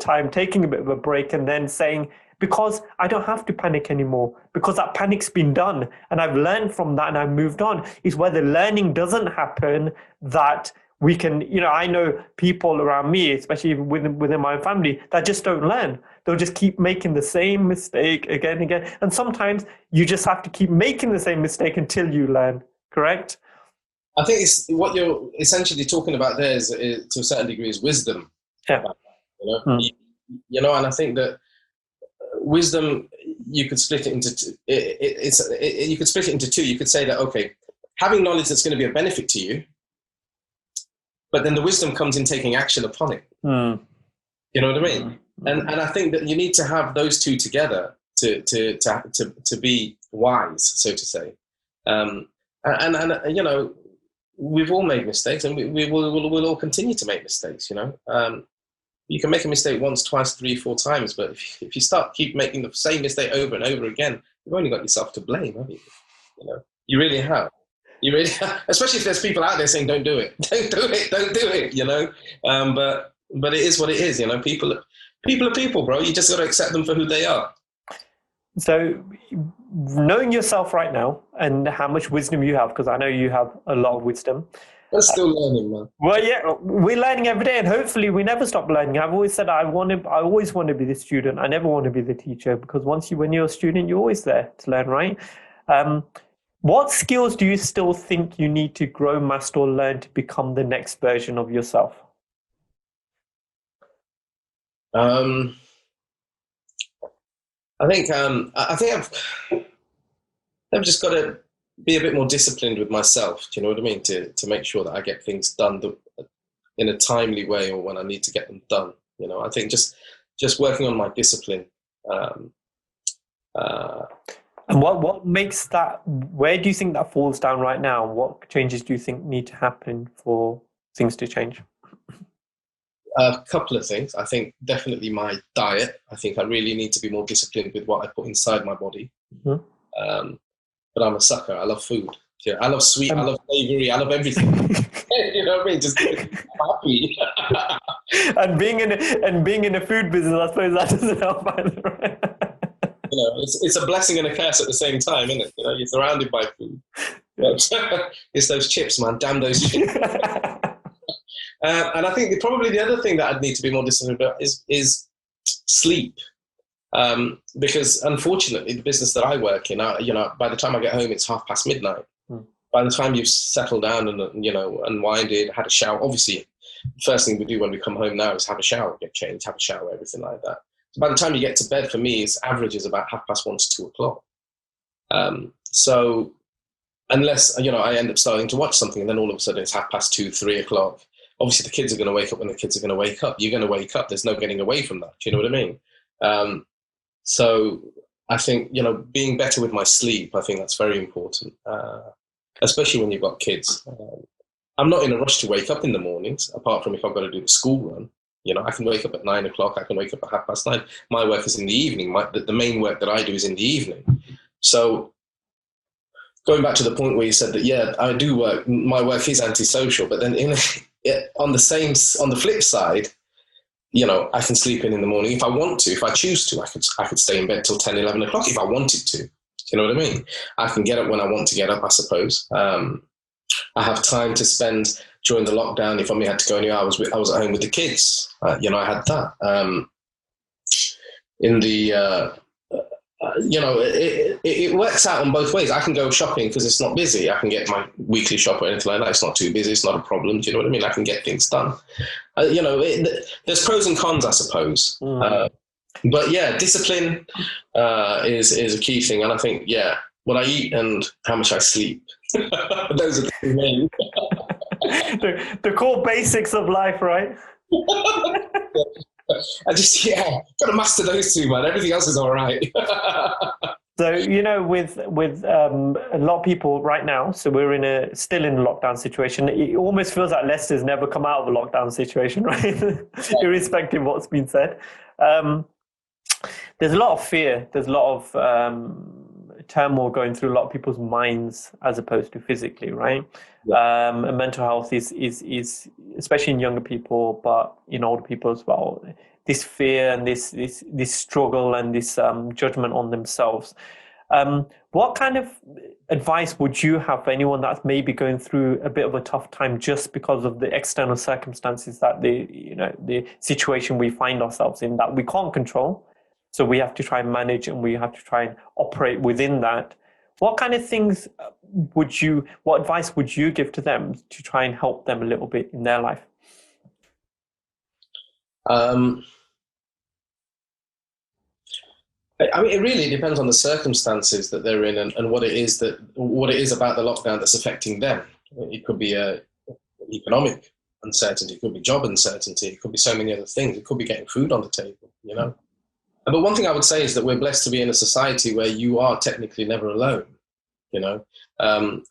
break, and then saying, because I don't have to panic anymore, because that panic's been done and I've learned from that and I've moved on. Is where the learning doesn't happen that we can, I know people around me, especially within my family, that just don't learn. They'll just keep making the same mistake again and again. And sometimes you just have to keep making the same mistake until you learn, correct? I think it's what you're essentially talking about there is to a certain degree, is wisdom. Yeah. And I think that wisdom, you could split it into two. You could split it into two. You could say that, okay, having knowledge that's going to be a benefit to you, but then the wisdom comes in taking action upon it. You know what I mean? And I think that you need to have those two together to be wise, so to say. And we've all made mistakes, and we'll all continue to make mistakes. You can make a mistake once, twice, 3, 4 times, but if you keep making the same mistake over and over again, you've only got yourself to blame, haven't you? You really have. Especially if there's people out there saying, don't do it, don't do it, but it is what it is, people are people, bro. You just got to accept them for who they are. So knowing yourself right now and how much wisdom you have, because I know you have a lot of wisdom. We're still learning, man. Well, yeah, we're learning every day, and hopefully we never stop learning. I've always said I always want to be the student. I never want to be the teacher, because when you're a student, you're always there to learn, right? What skills do you still think you need to grow, master, or learn to become the next version of yourself? I think I've just got to be a bit more disciplined with myself. Do you know what I mean? To make sure that I get things done in a timely way, or when I need to get them done. I think just working on my discipline. And what makes that? Where do you think that falls down right now? What changes do you think need to happen for things to change? A couple of things. I think definitely my diet. I think I really need to be more disciplined with what I put inside my body. Mm-hmm. But I'm a sucker. I love food. Yeah, I love sweet. I love savory. I love everything. You know what I mean? Just happy. And being in a food business, I suppose that doesn't help either. It's a blessing and a curse at the same time, isn't it? You're surrounded by food. It's those chips, man. Damn those chips. And I think probably the other thing that I'd need to be more disciplined about is sleep. Because unfortunately, the business that I work in, by the time I get home, it's midnight. By the time you've settled down and, unwinded, had a shower, obviously, the first thing we do when we come home now is have a shower, get changed, have a shower, everything like that. So by the time you get to bed, for me, it's average is about 1:30 to 2 o'clock. So unless, I end up starting to watch something and then all of a sudden it's 2:30, 3 o'clock. Obviously, the kids are going to wake up when the kids are going to wake up. You're going to wake up. There's no getting away from that. Do you know what I mean? So I think, being better with my sleep, I think that's very important, especially when you've got kids. I'm not in a rush to wake up in the mornings, apart from if I've got to do the school run. I can wake up at 9 o'clock. I can wake up at 9:30. My work is in the evening. The main work that I do is in the evening. So going back to the point where you said that, yeah, I do work. My work is antisocial, but then on the flip side, I can sleep in the morning if I want to. If I choose to, I could stay in bed till 10, 11 o'clock if I wanted to. Do you know what I mean? I can get up when I want to get up, I suppose. I have time to spend during the lockdown. If I had to go anywhere, I was at home with the kids. I had that. It works out on both ways. I can go shopping because it's not busy. I can get my weekly shop or anything like that. It's not too busy. It's not a problem. Do you know what I mean? I can get things done. There's pros and cons, I suppose. But yeah, discipline is a key thing. And I think, what I eat and how much I sleep. Those are the two main. the core basics of life, right? I just, got to master those two, man. Everything else is all right. So, with a lot of people right now, so we're still in a lockdown situation. It almost feels like Leicester's never come out of a lockdown situation, right? Irrespective of what's been said. There's a lot of fear. There's a lot of turmoil going through a lot of people's minds as opposed to physically, right? Yeah. And mental health is especially in younger people, but in older people as well, this fear and this struggle and this judgment on themselves. What kind of advice would you have for anyone that's maybe going through a bit of a tough time just because of the external circumstances that the situation we find ourselves in that we can't control? So we have to try and manage and we have to try and operate within that. What kind of things what advice would you give to them to try and help them a little bit in their life? I mean, it really depends on the circumstances that they're in and what it is about the lockdown that's affecting them. It could be economic uncertainty, it could be job uncertainty, it could be so many other things. It could be getting food on the table, But one thing I would say is that we're blessed to be in a society where you are technically never alone,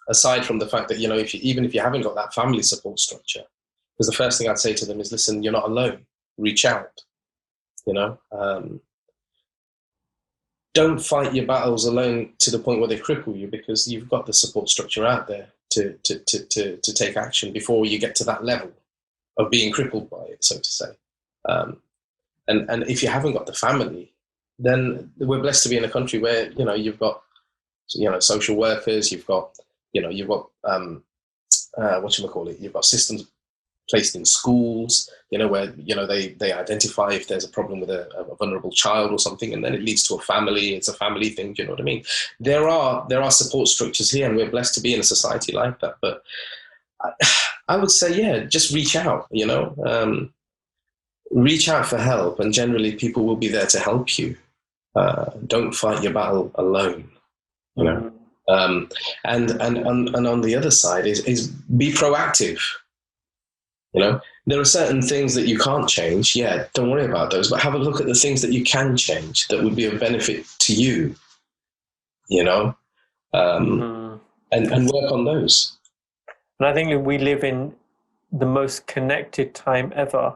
aside from the fact that, even if you haven't got that family support structure, because the first thing I'd say to them is, listen, you're not alone, reach out, don't fight your battles alone to the point where they cripple you, because you've got the support structure out there to take action before you get to that level of being crippled by it, so to say. And if you haven't got the family, then we're blessed to be in a country where, you've got, social workers, you've got you've got systems placed in schools, where, they identify if there's a problem with a vulnerable child or something, and then it leads to a family. It's a family thing. Do you know what I mean? There are support structures here, and we're blessed to be in a society like that. But I would say, just reach out, reach out for help, and generally people will be there to help you. Don't fight your battle alone, And on the other side is be proactive. There are certain things that you can't change. Don't worry about those, but have a look at the things that you can change that would be of benefit to you, and work on those. And I think we live in the most connected time ever,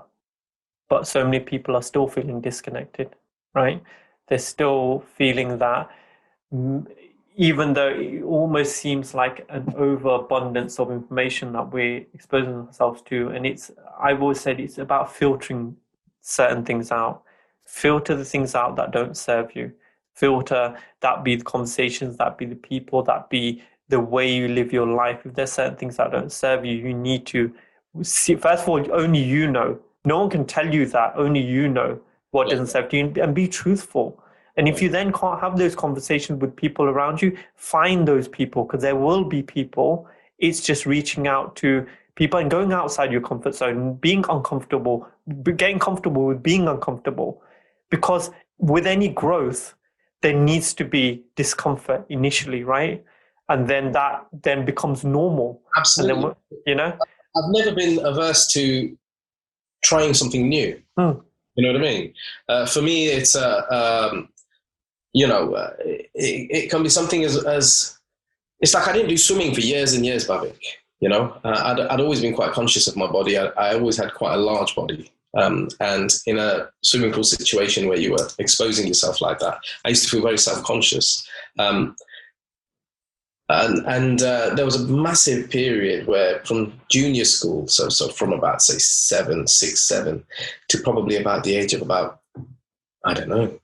but so many people are still feeling disconnected, right? They're still feeling that, even though it almost seems like an overabundance of information that we're exposing ourselves to. And I've always said it's about filtering certain things out. Filter the things out that don't serve you. Filter, that be the conversations, that be the people, that be the way you live your life. If there's certain things that don't serve you, you need to see, first of all, only you know. No one can tell you that. Only you know what doesn't serve you, and be truthful. And if you then can't have those conversations with people around you, find those people, because there will be people. It's just reaching out to people and going outside your comfort zone, being uncomfortable, getting comfortable with being uncomfortable. Because with any growth, there needs to be discomfort initially, right? And then that then becomes normal. Absolutely. And then, you know? I've never been averse to trying something new. You know what I mean? For me, it's it can be something as it's like I didn't do swimming for years and years, Bhavik. You know, I'd always been quite conscious of my body. I always had quite a large body. And in a swimming pool situation where you were exposing yourself like that, I used to feel very self-conscious. And there was a massive period where from junior school, so from about, say, 6, 7, to probably about the age of about, I don't know,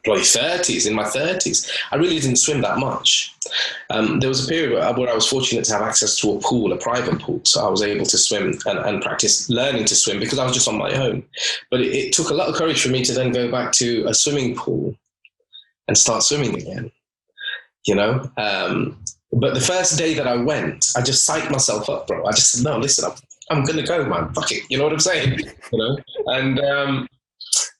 probably 30s, in my 30s, I really didn't swim that much. There was a period where I was fortunate to have access to a pool, a private pool, so I was able to swim and practice learning to swim because I was just on my own. But it took a lot of courage for me to then go back to a swimming pool and start swimming again, you know? But the first day that I went, I just psyched myself up, bro. I just said, no, listen, I'm going to go, man. Fuck it. You know what I'm saying? You know?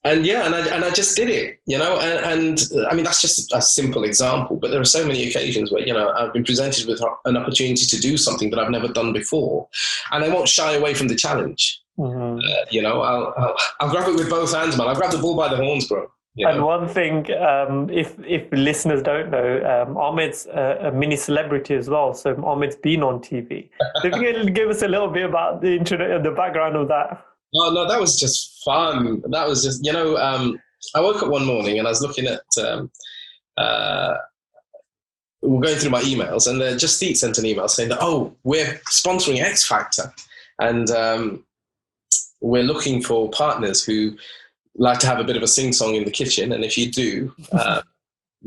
And I just did it, you know, and I mean, that's just a simple example, but there are so many occasions where, you know, I've been presented with an opportunity to do something that I've never done before, and I won't shy away from the challenge. Mm-hmm. You know, I'll grab it with both hands, man. I'll grab the bull by the horns, bro. You know? And one thing, if listeners don't know, Ahmed's a mini celebrity as well. So Ahmed's been on TV. So if you can give us a little bit about the background of that. Oh, no, that was just fun. That was just, you know, I woke up one morning and I was looking at, we're going through my emails, and Just Eat sent an email saying that, oh, we're sponsoring X Factor, and we're looking for partners who like to have a bit of a sing-song in the kitchen, and if you do,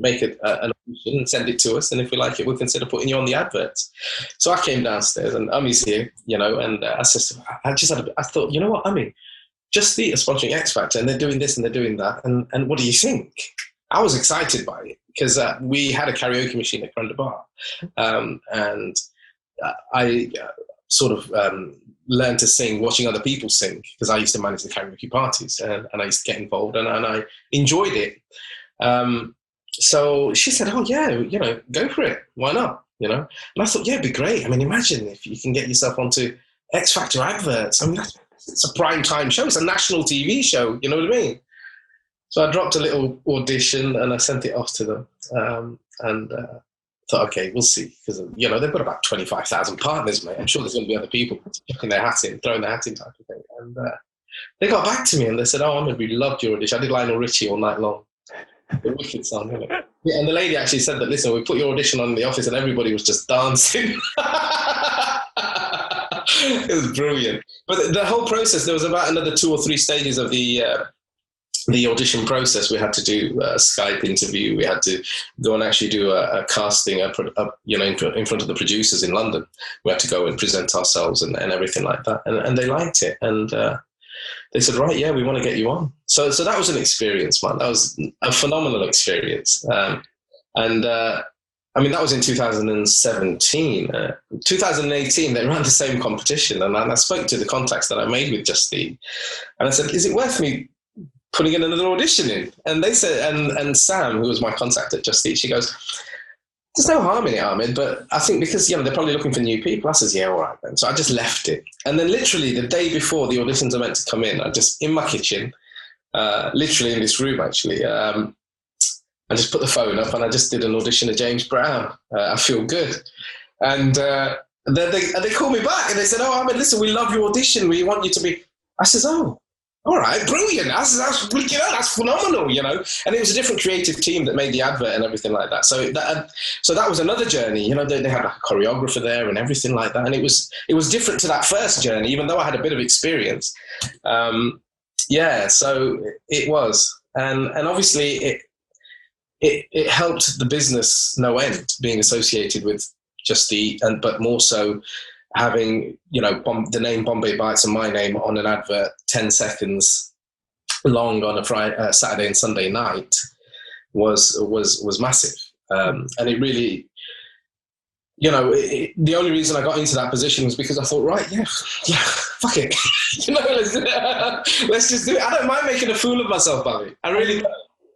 make it an audition and send it to us, and if we like it, we'll consider putting you on the adverts. So I came downstairs, and Umi's here, you know, and I thought, you know what, Umi, Just Eat are sponsoring X Factor, and they're doing this and they're doing that, and what do you think? I was excited by it because we had a karaoke machine at Granda Bar, and I sort of learned to sing watching other people sing, because I used to manage the karaoke parties, and I used to get involved, and I enjoyed it. So she said, oh, yeah, you know, go for it. Why not? You know? And I thought, yeah, it'd be great. I mean, imagine if you can get yourself onto X Factor adverts. I mean, it's a prime time show. It's a national TV show. You know what I mean? So I dropped a little audition and I sent it off to them. And thought, okay, we'll see. Because, you know, they've got about 25,000 partners, mate. I'm sure there's going to be other people chucking their hat in, throwing their hat in type of thing. And they got back to me and they said, oh, Ahmed, we loved your audition. I did Lionel Richie all night long. The wicked song, isn't it? Yeah, and the lady actually said that, listen, we put your audition on in the office and everybody was just dancing. It was brilliant. But the whole process, there was about another 2 or 3 stages of the audition process. We had to do a Skype interview. We had to go and actually do a casting, you know, in front of the producers in London. We had to go and present ourselves and everything like that. And they liked it. And they said, right, yeah, we want to get you on. So that was an experience, man. That was a phenomenal experience. I mean, that was in 2017. 2018, they ran the same competition. And I spoke to the contacts that I made with Just Eat. And I said, is it worth me putting in another audition in? And they said, and Sam, who was my contact at Just Eat, she goes, there's no harm in it, Ahmed, but I think because, you know, they're probably looking for new people. I says, yeah, all right then. So I just left it. And then literally the day before the auditions are meant to come in, I just, in my kitchen, literally in this room actually, I just put the phone up and I just did an audition of James Brown. I Feel Good. And they called me back and they said, oh, Ahmed, listen, we love your audition. We want you to be. I says, oh, all right, brilliant. That's you know, that's phenomenal, you know. And it was a different creative team that made the advert and everything like that. So that was another journey. You know, they had like a choreographer there and everything like that. And it was different to that first journey, even though I had a bit of experience. Yeah, so it was, and obviously it helped the business no end being associated with Just Eat, but more so having, the name Bombay Bites and my name on an advert 10 seconds long on a Friday, Saturday and Sunday night was massive. And it really, the only reason I got into that position was because I thought, right, yeah, fuck it. Let's just do it. I don't mind making a fool of myself, Bobby. I really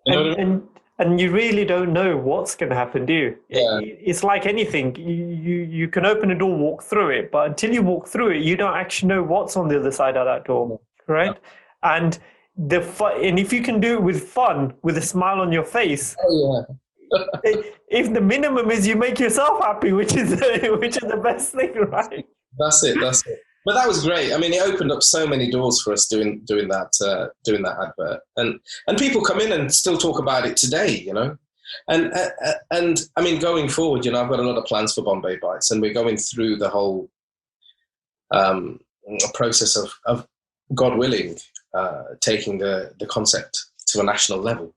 don't. And you really don't know what's going to happen, do you? Yeah. It's like anything. You can open a door, walk through it, but until you walk through it, you don't actually know what's on the other side of that door, right? Yeah. And if you can do it with fun, with a smile on your face, if the minimum is you make yourself happy, which is the best thing, right? That's it. But that was great. I mean, it opened up so many doors for us doing that advert, and people come in and still talk about it today, and I mean, going forward, I've got a lot of plans for Bombay Bites, and we're going through the whole process of God willing, taking the concept to a national level.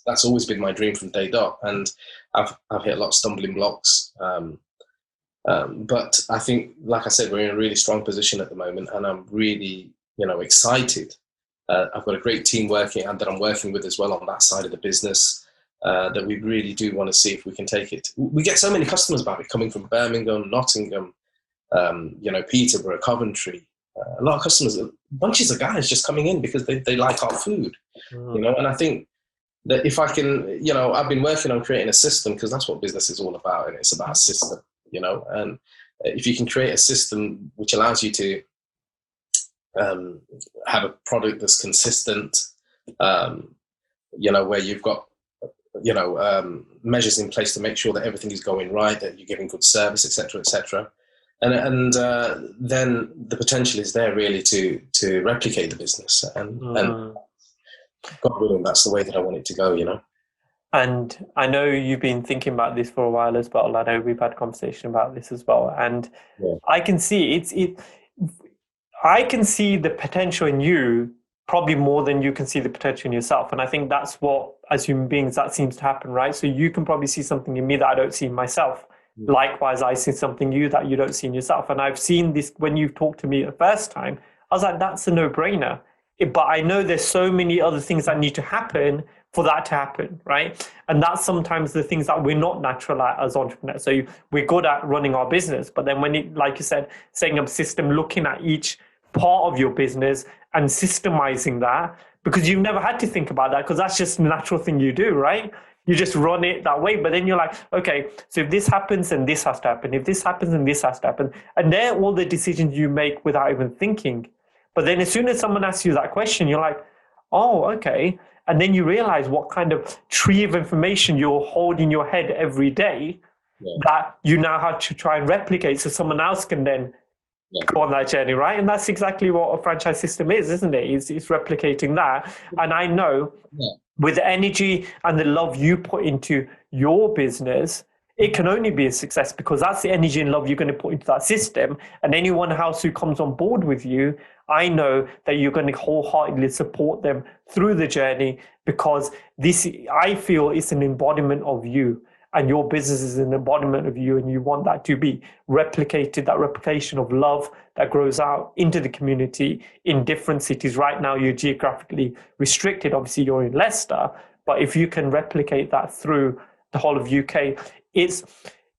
That's always been my dream from day dot, and I've hit a lot of stumbling blocks. But I think, like I said, we're in a really strong position at the moment, and I'm really, excited. I've got a great team working, and that I'm working with as well on that side of the business, that we really do want to see if we can take it. We get so many customers about it coming from Birmingham, Nottingham, Peterborough, Coventry. A lot of customers, bunches of guys just coming in because they like our food, and I think that if I can, I've been working on creating a system, because that's what business is all about, and it's about a system. And if you can create a system which allows you to have a product that's consistent, where you've got, measures in place to make sure that everything is going right, that you're giving good service, etc., and then the potential is there really to replicate the business, and God willing, that's the way that I want it to go, And I know you've been thinking about this for a while as well. I know we've had a conversation about this as well. And I can see I can see the potential in you probably more than you can see the potential in yourself. And I think that's what, as human beings, that seems to happen, right? So you can probably see something in me that I don't see in myself. Likewise, I see something in you that you don't see in yourself. And I've seen this when you talked to me the first time. I was like, that's a no-brainer. But I know there's so many other things that need to happen for that to happen, right? And that's sometimes the things that we're not natural at as entrepreneurs. So we're good at running our business, but then when it, like you said, setting up a system, looking at each part of your business and systemizing that, because you've never had to think about that, because that's just a natural thing you do, right? You just run it that way. But then you're like, okay, so if this happens, then this has to happen. If this happens, then this has to happen. And they're all the decisions you make without even thinking. But then as soon as someone asks you that question, you're like, oh, okay. And then you realize what kind of tree of information you're holding in your head every day that you now have to try and replicate so someone else can then go on that journey, right? And that's exactly what a franchise system is, isn't it? It's replicating that. And I know with the energy and the love you put into your business, it can only be a success, because that's the energy and love you're going to put into that system. And anyone else who comes on board with you, I know that you're going to wholeheartedly support them through the journey, because this, I feel, is an embodiment of you, and your business is an embodiment of you, and you want that to be replicated, that replication of love that grows out into the community in different cities. Right now, you're geographically restricted. Obviously, you're in Leicester, but if you can replicate that through the whole of UK, it's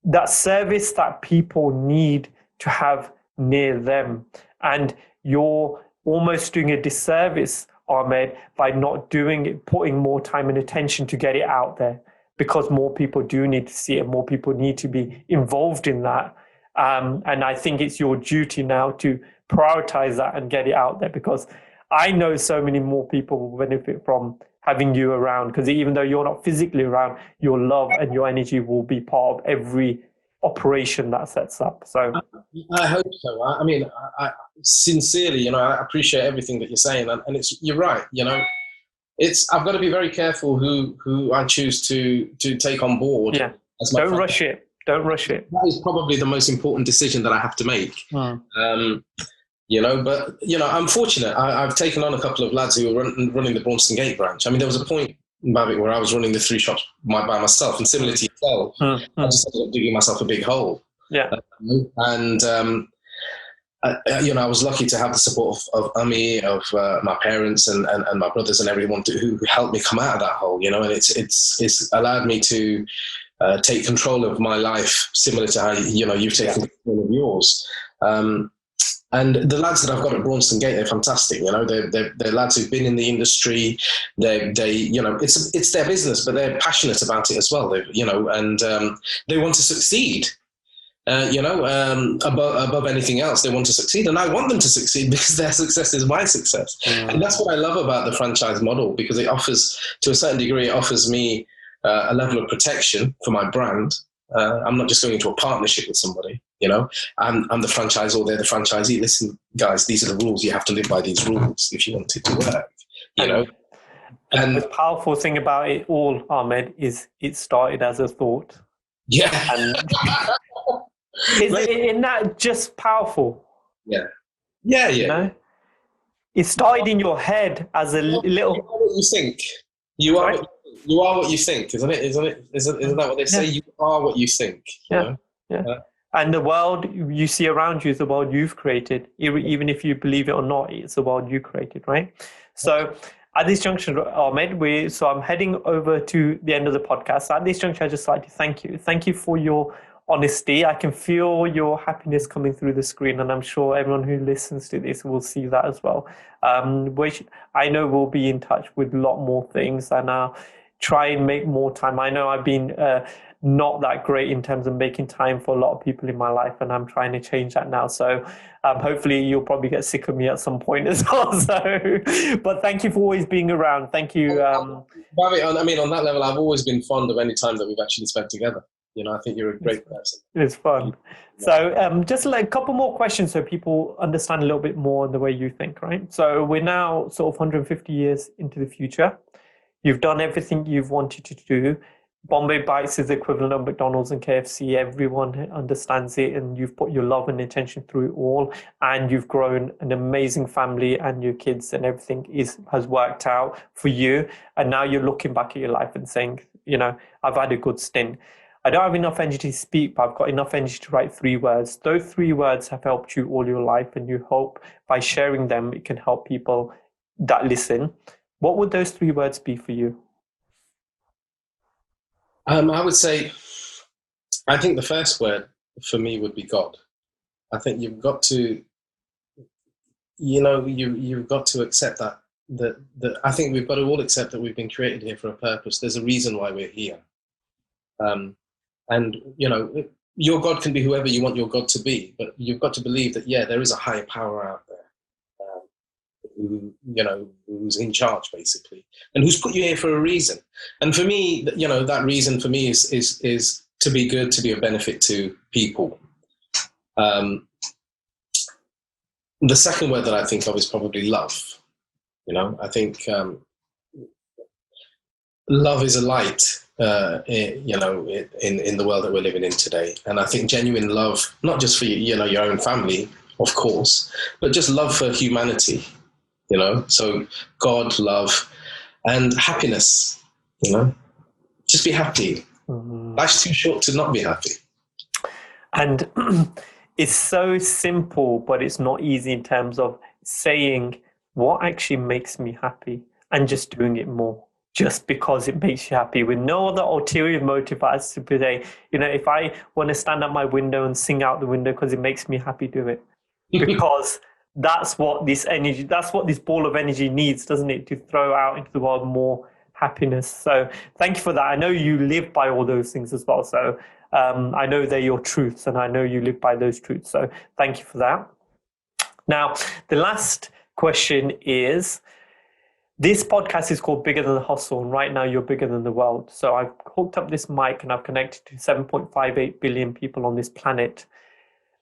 that service that people need to have near them. And you're almost doing a disservice, Ahmed, by not doing it, putting more time and attention to get it out there, because more people do need to see it, more people need to be involved in that. And I think it's your duty now to prioritize that and get it out there, because I know so many more people will benefit from having you around, because even though you're not physically around, your love and your energy will be part of every operation that sets up. So I hope so. I mean, I sincerely, I appreciate everything that you're saying, and you're right. I've got to be very careful who I choose to take on board. Yeah. Don't rush it. Don't rush it. That is probably the most important decision that I have to make. But I'm fortunate. I've taken on a couple of lads who are running the Bromston Gate branch. I mean, there was a point about it where I was running the 3 shops by myself, and similar to yourself, I just ended up digging myself a big hole. Yeah. And I was lucky to have the support of Ami, of my parents and my brothers and everyone who helped me come out of that hole, and it's allowed me to take control of my life, similar to how, you've taken control of yours. And the lads that I've got at Braunston Gate, they're fantastic. They're lads who've been in the industry. It's their business, but they're passionate about it as well. And they want to succeed. Above anything else, they want to succeed, and I want them to succeed because their success is my success. And that's what I love about the franchise model, because it offers, to a certain degree, it offers me a level of protection for my brand. I'm not just going into a partnership with somebody. I'm the franchisor, they're the franchisee. Listen, guys, these are the rules. You have to live by these rules if you want it to work. And the powerful thing about it all, Ahmed, is it started as a thought. Yeah. And isn't that just powerful? Yeah. It started in your head as a little. You are what you think. You are what you think, isn't it? Isn't that what they say? You are what you think. Yeah. And the world you see around you is the world you've created. Even if you believe it or not, it's the world you created, right? So at this juncture, Ahmed, so I'm heading over to the end of the podcast. At this juncture, I just like to thank you. Thank you for your honesty. I can feel your happiness coming through the screen, and I'm sure everyone who listens to this will see that as well. Which I know we'll be in touch with a lot more things, and I'll try and make more time. I know I've been not that great in terms of making time for a lot of people in my life, and I'm trying to change that now. So hopefully you'll probably get sick of me at some point as well. But thank you for always being around. Thank you. Bobby, on that level, I've always been fond of any time that we've actually spent together. I think you're a great person. It's fun. So just like a couple more questions so people understand a little bit more the way you think, right? So we're now sort of 150 years into the future. You've done everything you've wanted to do. Bombay Bites is the equivalent of McDonald's and KFC. Everyone understands it, and you've put your love and attention through it all, and you've grown an amazing family, and your kids and everything has worked out for you. And now you're looking back at your life and saying, I've had a good stint. I don't have enough energy to speak, but I've got enough energy to write 3 words. Those 3 words have helped you all your life, and you hope by sharing them, it can help people that listen. What would those 3 words be for you? I would say, I think the first word for me would be God. I think you've got to, you've got to accept that I think we've got to all accept that we've been created here for a purpose. There's a reason why we're here. And, your God can be whoever you want your God to be, but you've got to believe that, there is a higher power out there. Who's in charge basically, and who's put you here for a reason. And for me, that reason for me is to be good, to be of benefit to people. The second word that I think of is probably love. I think love is a light, in the world that we're living in today. And I think genuine love, not just for your own family, of course, but just love for humanity. So God, love, and happiness, just be happy. Mm-hmm. Life's too short to not be happy. And it's so simple, but it's not easy in terms of saying what actually makes me happy and just doing it more just because it makes you happy with no other ulterior motive as to say, if I want to stand at my window and sing out the window because it makes me happy, do it. Because that's what this ball of energy needs, doesn't it, to throw out into the world more happiness. So thank you for that. I know you live by all those things as well. So I know they're your truths, and I know you live by those truths. So thank you for that. Now, the last question is, this podcast is called Bigger Than the Hustle, and right now you're bigger than the world. So I've hooked up this mic and I've connected to 7.58 billion people on this planet.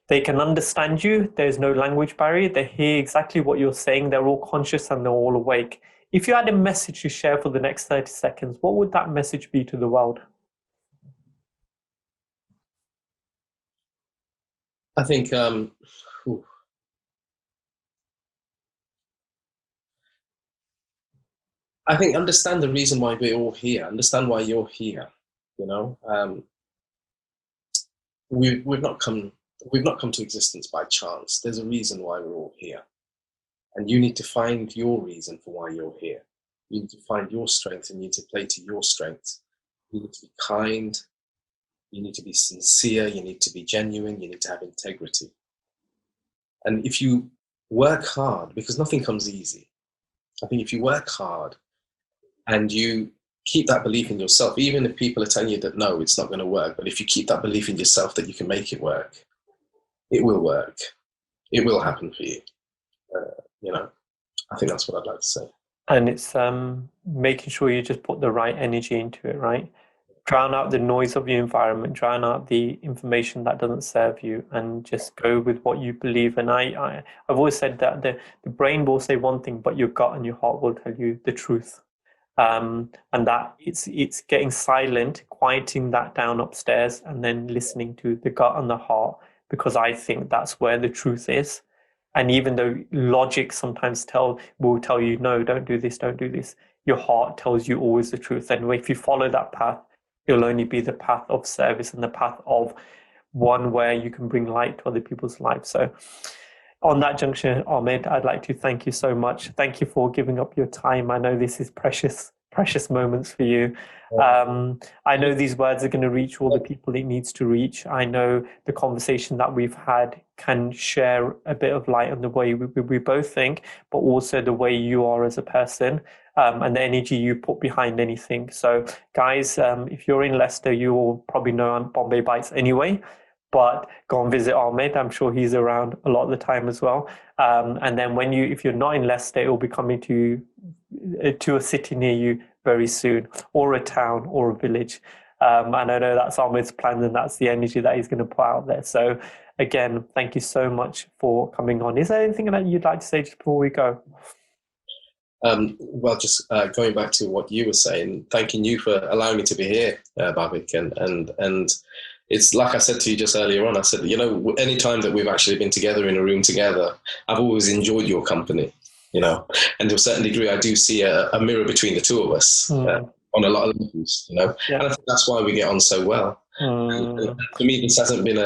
They can understand you. There's no language barrier. They hear exactly what you're saying. They're all conscious and they're all awake. If you had a message to share for the next 30 seconds, what would that message be to the world? I think, understand the reason why we're all here. Understand why you're here, we've not come to existence by chance. There's a reason why we're all here. And you need to find your reason for why you're here. You need to find your strength and you need to play to your strengths. You need to be kind. You need to be sincere. You need to be genuine. You need to have integrity. And if you work hard, because nothing comes easy, I think if you work hard and you keep that belief in yourself, even if people are telling you that no, it's not going to work, but if you keep that belief in yourself that you can make it work, it will work. It will happen for you. I think that's what I'd like to say. And it's making sure you just put the right energy into it, right? Drown out the noise of your environment, drown out the information that doesn't serve you, and just go with what you believe. And I've always said that the brain will say one thing, but your gut and your heart will tell you the truth. And that it's getting silent, quieting that down upstairs, and then listening to the gut and the heart, because I think that's where the truth is. And even though logic sometimes will tell you, no, don't do this, your heart tells you always the truth. And if you follow that path, it'll only be the path of service and the path of one where you can bring light to other people's lives. So on that junction, Ahmed, I'd like to thank you so much. Thank you for giving up your time. I know this is precious moments for you. I know these words are going to reach all the people it needs to reach. I know the conversation that we've had can share a bit of light on the way we both think, but also the way you are as a person, and the energy you put behind anything. So guys, if you're in Leicester, you will probably know Bombay Bites anyway, but go and visit Ahmed. I'm sure he's around a lot of the time as well. And then if you're not in Leicester, it will be coming to a city near you very soon, or a town or a village. And I know that's Ahmed's plan, and that's the energy that he's going to put out there. So again, thank you so much for coming on. Is there anything that you'd like to say just before we go? Well, just going back to what you were saying, thanking you for allowing me to be here, Babik, and it's like I said to you just earlier on. I said, any time that we've actually been together in a room together, I've always enjoyed your company, and to a certain degree, I do see a mirror between the two of us on a lot of levels, Yeah. And I think that's why we get on so well. And for me, this hasn't been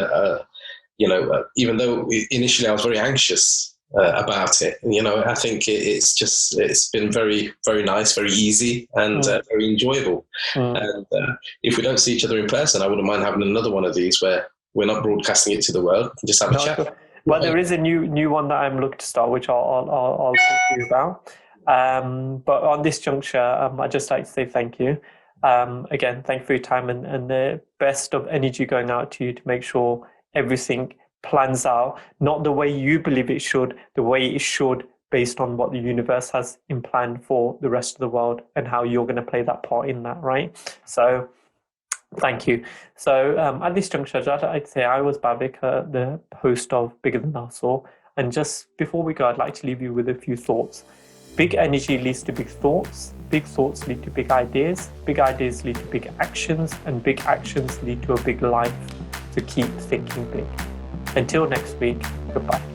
even though initially I was very anxious about it, I think it's been very, very nice, very easy, and very enjoyable. And if we don't see each other in person, I wouldn't mind having another one of these where we're not broadcasting it to the world, just have a chat. Well, there is a new one that I'm looking to start, which I'll talk to you about. But on this juncture, I'd just like to say thank you. Again, thank you for your time, and the best of energy going out to you to make sure everything plans out, not the way you believe it should, the way it should, based on what the universe has in plan for the rest of the world, and how you're going to play that part in that, right? So thank you. So at this juncture, I'd say I was Babik, the host of Bigger Than the Hustle. And just before we go, I'd like to leave you with a few thoughts. Big energy leads to big thoughts lead to big ideas lead to big actions, and big actions lead to a big life. So keep thinking big. Until next week, goodbye.